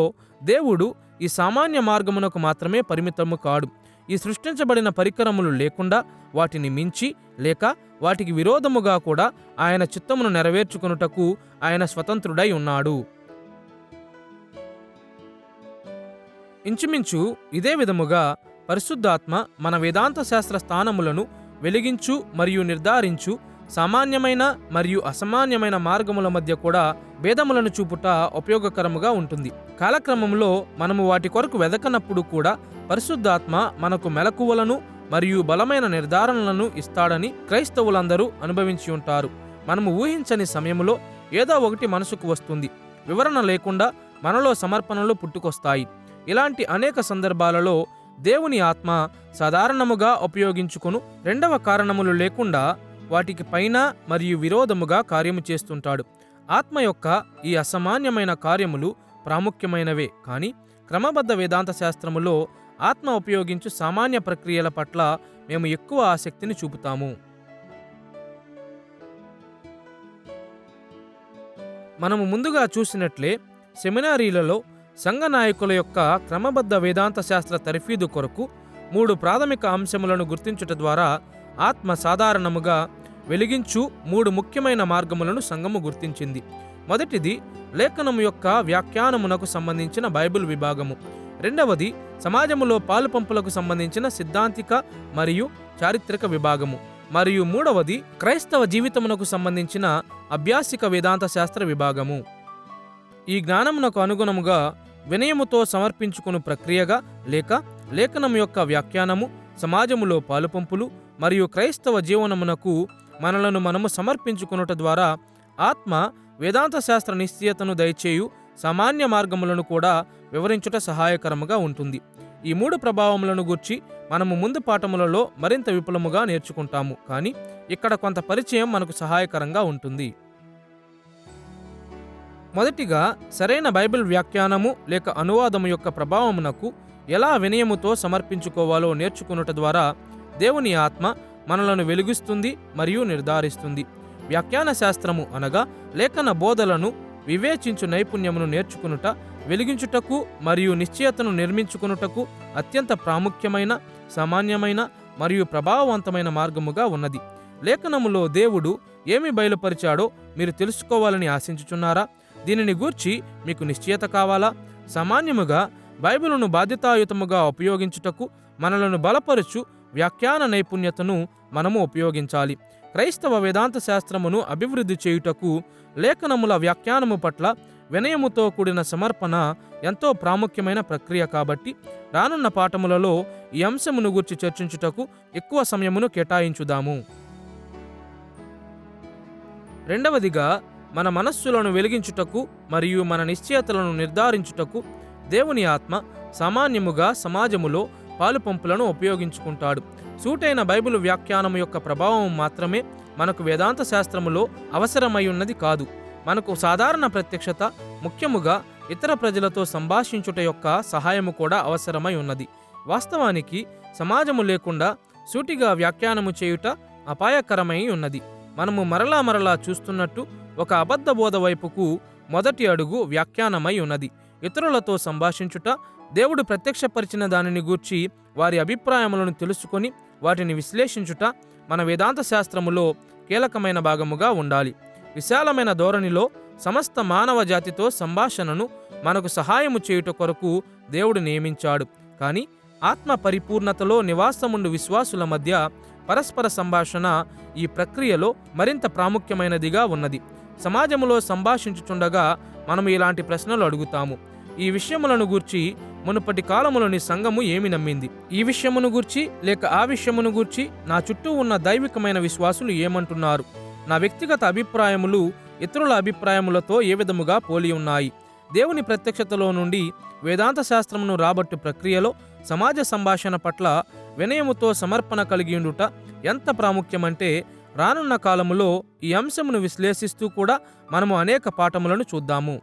దేవుడు ఈ సామాన్య మార్గమునకు మాత్రమే పరిమితము కాడు. ఈ సృష్టించబడిన పరికరములు లేకుండా వాటిని మించి లేక వాటికి విరోధముగా కూడా ఆయన చిత్తమును నెరవేర్చుకొనుటకు ఆయన స్వతంత్రుడై ఉన్నాడు. ఇంచుమించు ఇదే విధముగా పరిశుద్ధాత్మ మన వేదాంత శాస్త్ర స్థానములను వెలిగించు మరియు నిర్ధారించు సామాన్యమైన మరియు అసామాన్యమైన మార్గముల మధ్య కూడా భేదములను చూపుట ఉపయోగకరముగా ఉంటుంది. కాలక్రమంలో మనము వాటి కొరకు వెదకనప్పుడు కూడా పరిశుద్ధాత్మ మనకు మెలకువలను మరియు బలమైన నిర్ధారణలను ఇస్తాడని క్రైస్తవులందరూ అనుభవించి ఉంటారు. మనము ఊహించని సమయంలో ఏదో ఒకటి మనసుకు వస్తుంది. వివరణ లేకుండా మనలో సమర్పణలు పుట్టుకొస్తాయి. ఇలాంటి అనేక సందర్భాలలో దేవుని ఆత్మ సాధారణముగా ఉపయోగించుకొను 2వ కారణములు లేకుండా వాటికి పైన మరియు విరోధముగా కార్యము చేస్తుంటాడు. ఆత్మ యొక్క ఈ అసామాన్యమైన కార్యములు ప్రాముఖ్యమైనవే, కానీ క్రమబద్ధ వేదాంత శాస్త్రములో ఆత్మ ఉపయోగించు సామాన్య ప్రక్రియల పట్ల మేము ఎక్కువ ఆసక్తిని చూపుతాము. మనము ముందుగా చూసినట్లే సెమినారీలలో సంఘ నాయకుల యొక్క క్రమబద్ధ వేదాంత శాస్త్ర తర్ఫీదు కొరకు 3 ప్రాథమిక అంశములను గుర్తించుట ద్వారా ఆత్మ సాధారణముగా వెలిగించు 3 ముఖ్యమైన మార్గములను సంఘము గుర్తించింది. మొదటిది లేఖనము యొక్క వ్యాఖ్యానమునకు సంబంధించిన బైబిల్ విభాగము. 2వది సమాజములో పాలుపంపులకు సంబంధించిన సిద్ధాంతిక మరియు చారిత్రక విభాగము. మరియు 3వది క్రైస్తవ జీవితమునకు సంబంధించిన అభ్యాసిక వేదాంత శాస్త్ర విభాగము. ఈ జ్ఞానమునకు అనుగుణముగా వినయముతో సమర్పించుకుని ప్రక్రియగా లేక లేఖనము యొక్క వ్యాఖ్యానము, సమాజములో పాలుపంపులు మరియు క్రైస్తవ జీవనమునకు మనలను మనము సమర్పించుకునుట ద్వారా ఆత్మ వేదాంత శాస్త్ర నిశ్చయతను దయచేయు సామాన్య మార్గములను కూడా వివరించుట సహాయకరముగా ఉంటుంది. ఈ 3 ప్రభావములను గూర్చి మనము ముందు పాఠములలో మరింత విపులముగా నేర్చుకుంటాము, కానీ ఇక్కడ కొంత పరిచయం మనకు సహాయకరంగా ఉంటుంది. మొదటిగా సరైన బైబిల్ వ్యాఖ్యానము లేక అనువాదము యొక్క ప్రభావమునకు ఎలా వినయముతో సమర్పించుకోవాలో నేర్చుకునుట ద్వారా దేవుని ఆత్మ మనలను వెలిగిస్తుంది మరియు నిర్ధారిస్తుంది. వ్యాఖ్యాన శాస్త్రము అనగా లేఖన బోధలను వివేచించు నైపుణ్యమును నేర్చుకునుట వెలిగించుటకు మరియు నిశ్చయతను నిర్మించుకొనుటకు అత్యంత ప్రాముఖ్యమైన, సామాన్యమైన మరియు ప్రభావవంతమైన మార్గముగా ఉన్నది. లేఖనములో దేవుడు ఏమి బయలుపరిచాడో మీరు తెలుసుకోవాలని ఆశించుచున్నారా? దీనిని గూర్చి మీకు నిశ్చయత కావాలా? సామాన్యముగా బైబిలును బాధ్యతాయుతముగా ఉపయోగించుటకు మనలను బలపరచు వ్యాఖ్యాన నైపుణ్యతను మనము ఉపయోగించాలి. క్రైస్తవ వేదాంత శాస్త్రమును అభివృద్ధి చేయుటకు లేఖనముల వ్యాఖ్యానము పట్ల వినయముతో కూడిన సమర్పణ ఎంతో ప్రాముఖ్యమైన ప్రక్రియ. కాబట్టి రానున్న పాఠములలో ఈ అంశమును గూర్చి చర్చించుటకు ఎక్కువ సమయమును కేటాయించుదాము. రెండవదిగా, మన మనస్సులను వెలిగించుటకు మరియు మన నిశ్చయతలను నిర్ధారించుటకు దేవుని ఆత్మ సామాన్యముగా సమాజములో పాలుపంపులను ఉపయోగించుకుంటాడు. సూటైన బైబిలు వ్యాఖ్యానము యొక్క ప్రభావం మాత్రమే మనకు వేదాంత శాస్త్రములో అవసరమై ఉన్నది కాదు. మనకు సాధారణ ప్రత్యక్షత, ముఖ్యముగా ఇతర ప్రజలతో సంభాషించుట యొక్క సహాయము కూడా అవసరమై ఉన్నది. వాస్తవానికి సమాజము లేకుండా సూటిగా వ్యాఖ్యానము చేయుట అపాయకరమై ఉన్నది. మనము మరలా చూస్తున్నట్టు ఒక అబద్ధ బోధ వైపుకు మొదటి అడుగు వ్యాఖ్యానమై ఉన్నది. ఇతరులతో సంభాషించుట, దేవుడు ప్రత్యక్షపరిచిన దానిని గూర్చి వారి అభిప్రాయములను తెలుసుకొని వాటిని విశ్లేషించుట మన వేదాంత శాస్త్రములో కీలకమైన భాగముగా ఉండాలి. విశాలమైన ధోరణిలో సమస్త మానవ జాతితో సంభాషణను మనకు సహాయము చేయుట కొరకు దేవుడు నియమించాడు. కానీ ఆత్మ పరిపూర్ణతలో నివాసముండు విశ్వాసుల మధ్య పరస్పర సంభాషణ ఈ ప్రక్రియలో మరింత ప్రాముఖ్యమైనదిగా ఉన్నది. సమాజములో సంభాషించుచుండగా మనము ఇలాంటి ప్రశ్నలు అడుగుతాము. ఈ విషయములను గూర్చి మునుపటి కాలములోని సంఘము ఏమి నమ్మింది? ఈ విషయమును గూర్చి లేక ఆ విషయమును గూర్చి నా చుట్టూ ఉన్న దైవికమైన విశ్వాసులు ఏమంటున్నారు? నా వ్యక్తిగత అభిప్రాయములు ఇతరుల అభిప్రాయములతో ఏ విధముగా పోలి ఉన్నాయి? దేవుని ప్రత్యక్షతలో నుండి వేదాంత శాస్త్రమును రాబట్టు ప్రక్రియలో సమాజ సంభాషణ పట్ల వినయముతో సమర్పణ కలిగి ఉండుట ఎంత ప్రాముఖ్యమంటే, రానున్న కాలములో ఈ అంశమును విశ్లేషిస్తూ కూడా మనము అనేక పాఠములను చూద్దాము.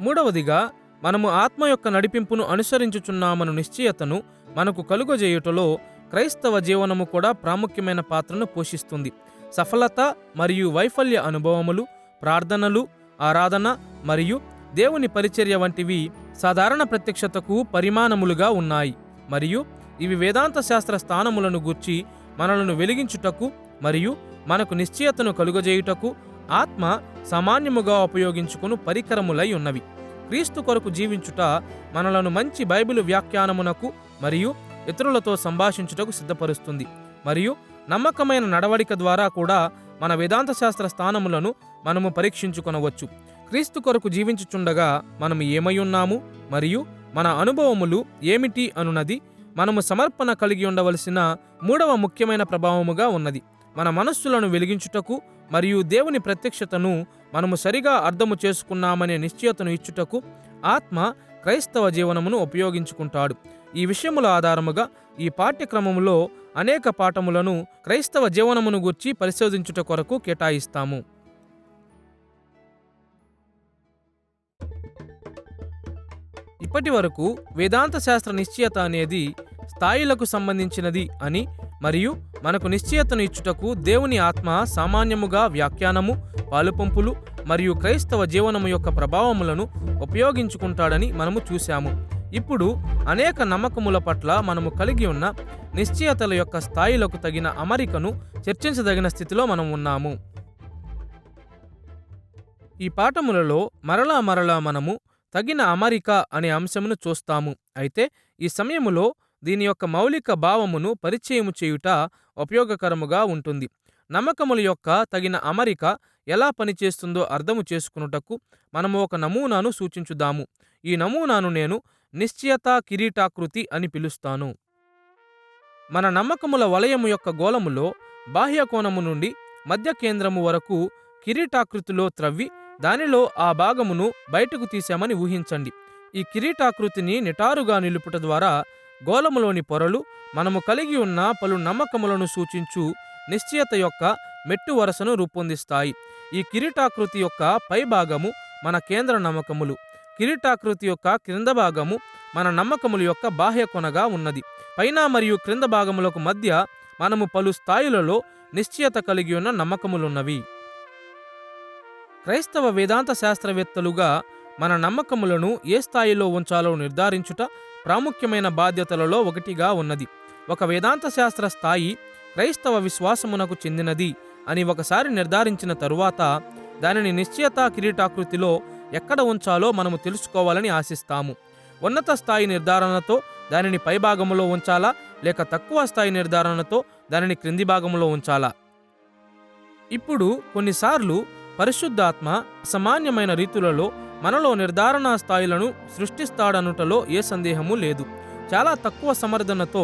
మూడవదిగా, మనము ఆత్మ యొక్క నడిపింపును అనుసరించుచున్నామను నిశ్చయతను మనకు కలుగజేయుటలో క్రైస్తవ జీవనము కూడా ప్రాముఖ్యమైన పాత్రను పోషిస్తుంది. సఫలత మరియు వైఫల్య అనుభవములు, ప్రార్థనలు, ఆరాధన మరియు దేవుని పరిచర్య వంటివి సాధారణ ప్రత్యక్షతకు పరిమాణములుగా ఉన్నాయి. మరియు ఇవి వేదాంత శాస్త్ర స్థానములను గూర్చి మనలను వెలిగించుటకు మరియు మనకు నిశ్చయతను కలుగజేయుటకు ఆత్మ సామాన్యముగా ఉపయోగించుకుని పరికరములై ఉన్నవి. క్రీస్తు కొరకు జీవించుట మనలను మంచి బైబిలు వ్యాఖ్యానమునకు మరియు ఇతరులతో సంభాషించుటకు సిద్ధపరుస్తుంది. మరియు నమ్మకమైన నడవడిక ద్వారా కూడా మన వేదాంత శాస్త్ర స్థానములను మనము పరీక్షించుకొనవచ్చు. క్రీస్తు కొరకు జీవించుచుండగా మనము ఏమై ఉన్నాము మరియు మన అనుభవములు ఏమిటి అనున్నది మనము సమర్పణ కలిగి ఉండవలసిన మూడవ ముఖ్యమైన ప్రభావముగా ఉన్నది. మన మనస్సులను వెలిగించుటకు మరియు దేవుని ప్రత్యక్షతను మనము సరిగా అర్థము చేసుకున్నామనే నిశ్చయతను ఇచ్చుటకు ఆత్మ క్రైస్తవ జీవనమును ఉపయోగించుకుంటాడు. ఈ విషయముల ఆధారముగా ఈ పాఠ్యక్రమములో అనేక పాఠములను క్రైస్తవ జీవనమును గూర్చి పరిశోధించుట కొరకు కేటాయిస్తాము. ఇప్పటి వరకు వేదాంత శాస్త్ర నిశ్చయత అనేది స్థాయిలకు సంబంధించినది అని మరియు మనకు నిశ్చయతను ఇచ్చుటకు దేవుని ఆత్మ సామాన్యముగా వ్యాఖ్యానము, పాలుపంపులు మరియు క్రైస్తవ జీవనము యొక్క ప్రభావములను ఉపయోగించుకుంటాడని మనము చూశాము. ఇప్పుడు అనేక నమ్మకముల పట్ల మనము కలిగి ఉన్న నిశ్చయతల యొక్క స్థాయిలకు తగిన అమరికను చర్చించదగిన స్థితిలో మనం ఉన్నాము. ఈ పాఠములలో మరలా మనము తగిన అమరిక అనే అంశమును చూస్తాము. అయితే ఈ సమయములో దీని యొక్క మౌలిక భావమును పరిచయము చేయుట ఉపయోగకరముగా ఉంటుంది. నమ్మకముల యొక్క తగిన అమరిక ఎలా పనిచేస్తుందో అర్థము చేసుకున్నటకు మనము ఒక నమూనాను సూచించుదాము. ఈ నమూనాను నేను నిశ్చయత కిరీటాకృతి అని పిలుస్తాను. మన నమ్మకముల వలయము యొక్క గోళములో బాహ్య కోణము నుండి మధ్య కేంద్రము వరకు కిరీటాకృతిలో త్రవ్వి దానిలో ఆ భాగమును బయటకు తీశామని ఊహించండి. ఈ కిరీటాకృతిని నిటారుగా నిలుపుట ద్వారా గోళములోని పొరలు మనము కలిగి ఉన్న పలు నమ్మకములను సూచించు నిశ్చయత యొక్క మెట్టు వరసను రూపొందిస్తాయి. ఈ కిరీటాకృతి యొక్క పై భాగము మన కేంద్ర నమ్మకములు, కిరీటాకృతి యొక్క క్రింద భాగము మన నమ్మకముల యొక్క బాహ్య కొనగా ఉన్నది. పైన మరియు క్రింద భాగములకు మధ్య మనము పలు స్థాయిలలో నిశ్చయత కలిగి ఉన్న నమ్మకములున్నవి. క్రైస్తవ వేదాంత శాస్త్రవేత్తలుగా మన నమ్మకములను ఏ స్థాయిలో ఉంచాలో నిర్ధారించుట ప్రాముఖ్యమైన బాధ్యతలలో ఒకటిగా ఉన్నది. ఒక వేదాంత శాస్త్ర స్థాయి క్రైస్తవ విశ్వాసమునకు చెందినది అని ఒకసారి నిర్ధారించిన తరువాత దానిని నిశ్చయత కిరీటాకృతిలో ఎక్కడ ఉంచాలో మనము తెలుసుకోవాలని ఆశిస్తాము. ఉన్నత స్థాయి నిర్ధారణతో దానిని పైభాగములో ఉంచాలా, లేక తక్కువ స్థాయి నిర్ధారణతో దానిని క్రింది భాగంలో ఉంచాలా? ఇప్పుడు కొన్నిసార్లు పరిశుద్ధాత్మ అసామాన్యమైన రీతులలో మనలో నిర్ధారణా స్థాయిలను సృష్టిస్తాడనుటలో ఏ సందేహము లేదు. చాలా తక్కువ సమర్థనతో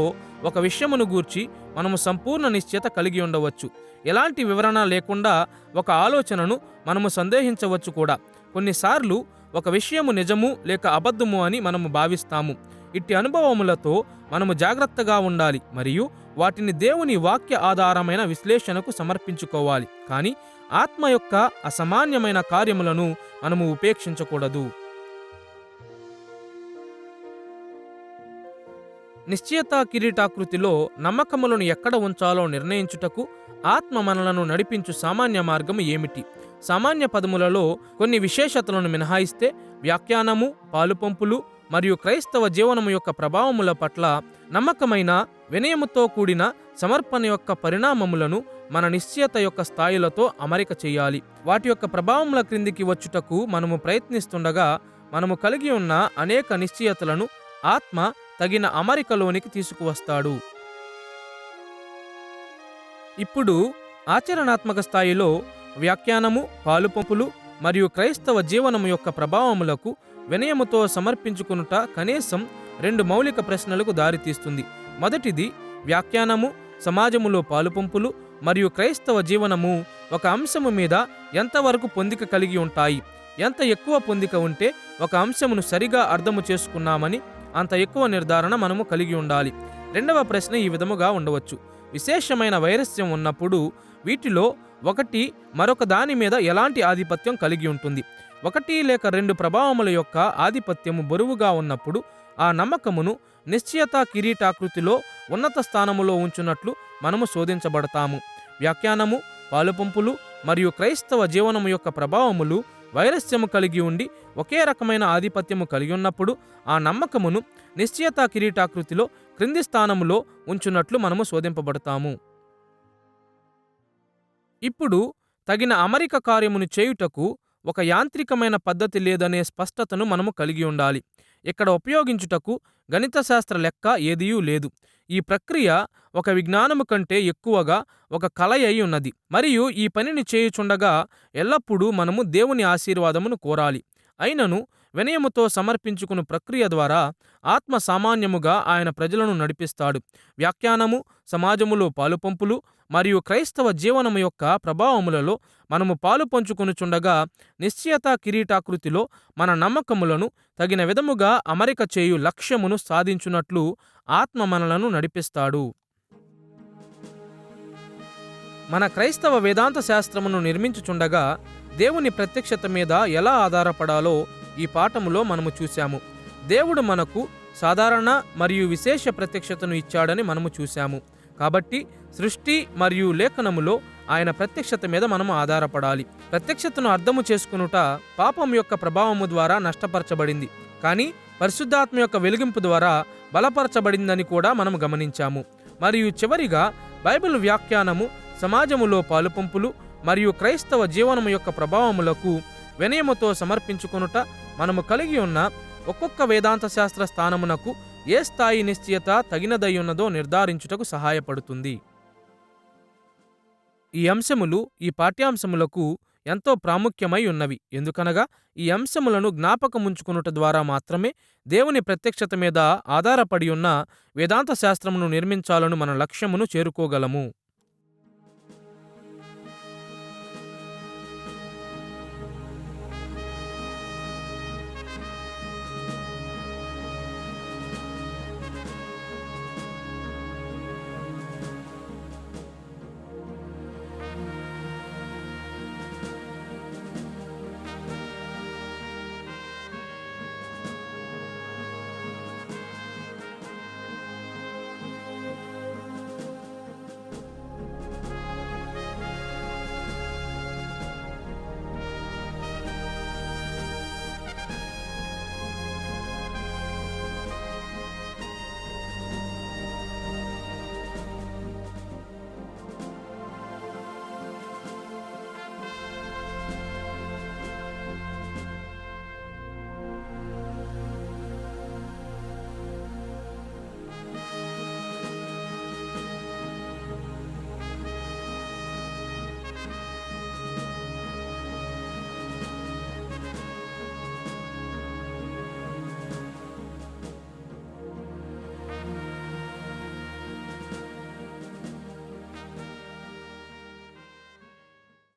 ఒక విషయమును గూర్చి మనము సంపూర్ణ నిశ్చయత కలిగి ఉండవచ్చు. ఎలాంటి వివరణ లేకుండా ఒక ఆలోచనను మనము సందేహించవచ్చు కూడా. కొన్నిసార్లు ఒక విషయము నిజము లేక అబద్ధము అని మనము భావిస్తాము. ఇట్టి అనుభవములతో మనము జాగ్రత్తగా ఉండాలి మరియు వాటిని దేవుని వాక్య ఆధారమైన విశ్లేషణకు సమర్పించుకోవాలి. కానీ ఆత్మ యొక్క అసామాన్యమైన కార్యములను మనము ఉపేక్షించకూడదు. నిశ్చయత కిరీటాకృతిలో నమ్మకములను ఎక్కడ ఉంచాలో నిర్ణయించుటకు ఆత్మ మనలను నడిపించు సామాన్య మార్గము ఏమిటి? సామాన్య పదములలో కొన్ని విశేషతలను మినహాయిస్తే వ్యాఖ్యానము, పాలుపంపులు మరియు క్రైస్తవ జీవనము యొక్క ప్రభావముల పట్ల నమ్మకమైన వినయముతో కూడిన సమర్పణ యొక్క పరిణామములను మన నిశ్చయత యొక్క స్థాయిలతో అమరిక చేయాలి. వాటి యొక్క ప్రభావముల క్రిందికి వచ్చుటకు మనము ప్రయత్నిస్తుండగా మనము కలిగి ఉన్న అనేక నిశ్చయతలను ఆత్మ తగిన అమరికలోనికి తీసుకువస్తాడు. ఇప్పుడు ఆచరణాత్మక స్థాయిలో వ్యాఖ్యానము, పాలుపంపులు మరియు క్రైస్తవ జీవనము యొక్క ప్రభావములకు వినయముతో సమర్పించుకునుట కనీసం 2 మౌలిక ప్రశ్నలకు దారితీస్తుంది. మొదటిది, వ్యాఖ్యానము, సమాజములో పాలుపంపులు మరియు క్రైస్తవ జీవనము ఒక అంశము మీద ఎంతవరకు పొందిక కలిగి ఉంటాయి? ఎంత ఎక్కువ పొందిక ఉంటే ఒక అంశమును సరిగా అర్థము చేసుకున్నామని అంత ఎక్కువ నిర్ధారణ మనము కలిగి ఉండాలి. రెండవ ప్రశ్న ఈ విధముగా ఉండవచ్చు: విశేషమైన వైరస్యం ఉన్నప్పుడు వీటిలో ఒకటి మరొక దాని మీద ఎలాంటి ఆధిపత్యం కలిగి ఉంటుంది? 1 లేక 2 ప్రభావముల యొక్క ఆధిపత్యము బరువుగా ఉన్నప్పుడు ఆ నమ్మకమును నిశ్చయత కిరీటాకృతిలో ఉన్నత స్థానములో ఉంచున్నట్లు మనము శోధించబడతాము. వ్యాఖ్యానము, పాలుపంపులు మరియు క్రైస్తవ జీవనము యొక్క ప్రభావములు వైరస్యము కలిగి ఉండి ఒకే రకమైన ఆధిపత్యము కలిగి ఉన్నప్పుడు ఆ నమ్మకమును నిశ్చయత కిరీటాకృతిలో క్రింది స్థానములో ఉంచున్నట్లు మనము శోధింపబడతాము. ఇప్పుడు తగిన అమరిక కార్యమును చేయుటకు ఒక యాంత్రికమైన పద్ధతి లేదనే స్పష్టతను మనము కలిగి ఉండాలి. ఇక్కడ ఉపయోగించుటకు గణిత శాస్త్ర లెక్క ఏదియూ లేదు. ఈ ప్రక్రియ ఒక విజ్ఞానము కంటే ఎక్కువగా ఒక కళ అయి ఉన్నది మరియు ఈ పనిని చేయుచుండగా ఎల్లప్పుడూ మనము దేవుని ఆశీర్వాదమును కోరాలి. అయినను వినయముతో సమర్పించుకుని ప్రక్రియ ద్వారా ఆత్మ సామాన్యముగా ఆయన ప్రజలను నడిపిస్తాడు. వ్యాఖ్యానము, సమాజములో పాలుపంపులు మరియు క్రైస్తవ జీవనము యొక్క ప్రభావములలో మనము పాలు పంచుకొనుచుండగా నిశ్చయత కిరీటాకృతిలో మన నమ్మకములను తగిన విధముగా అమరిక చేయు లక్ష్యమును సాధించున్నట్లు ఆత్మ మనలను నడిపిస్తాడు. మన క్రైస్తవ వేదాంత శాస్త్రమును నిర్మించుచుండగా దేవుని ప్రత్యక్షత మీద ఎలా ఆధారపడాలో ఈ పాఠములో మనము చూశాము. దేవుడు మనకు సాధారణ మరియు విశేష ప్రత్యక్షతను ఇచ్చాడని మనము చూశాము. కాబట్టి సృష్టి మరియు లేఖనములో ఆయన ప్రత్యక్షత మీద మనము ఆధారపడాలి. ప్రత్యక్షతను అర్థము చేసుకునుట పాపం యొక్క ప్రభావము ద్వారా నష్టపరచబడింది, కానీ పరిశుద్ధాత్మ యొక్క వెలిగింపు ద్వారా బలపరచబడిందని కూడా మనము గమనించాము. మరియు చివరిగా బైబిల్ వ్యాఖ్యానము, సమాజములో పాలుపంపులు మరియు క్రైస్తవ జీవనము యొక్క ప్రభావములకు వినయముతో సమర్పించుకొనుట మనము కలిగి ఉన్న ఒక్కొక్క వేదాంత శాస్త్ర స్థానమునకు ఏ స్థాయి నిశ్చయత తగినదయ్యున్నదో నిర్ధారించుటకు సహాయపడుతుంది. ఈ అంశములు ఈ పాఠ్యాంశములకు ఎంతో ప్రాముఖ్యమై ఉన్నవి. ఎందుకనగా ఈ అంశములను జ్ఞాపకముంచుకొనుట ద్వారా మాత్రమే దేవుని ప్రత్యక్షత మీద ఆధారపడి ఉన్న వేదాంత శాస్త్రమును నిర్మించాలను మన లక్ష్యమును చేరుకోగలము.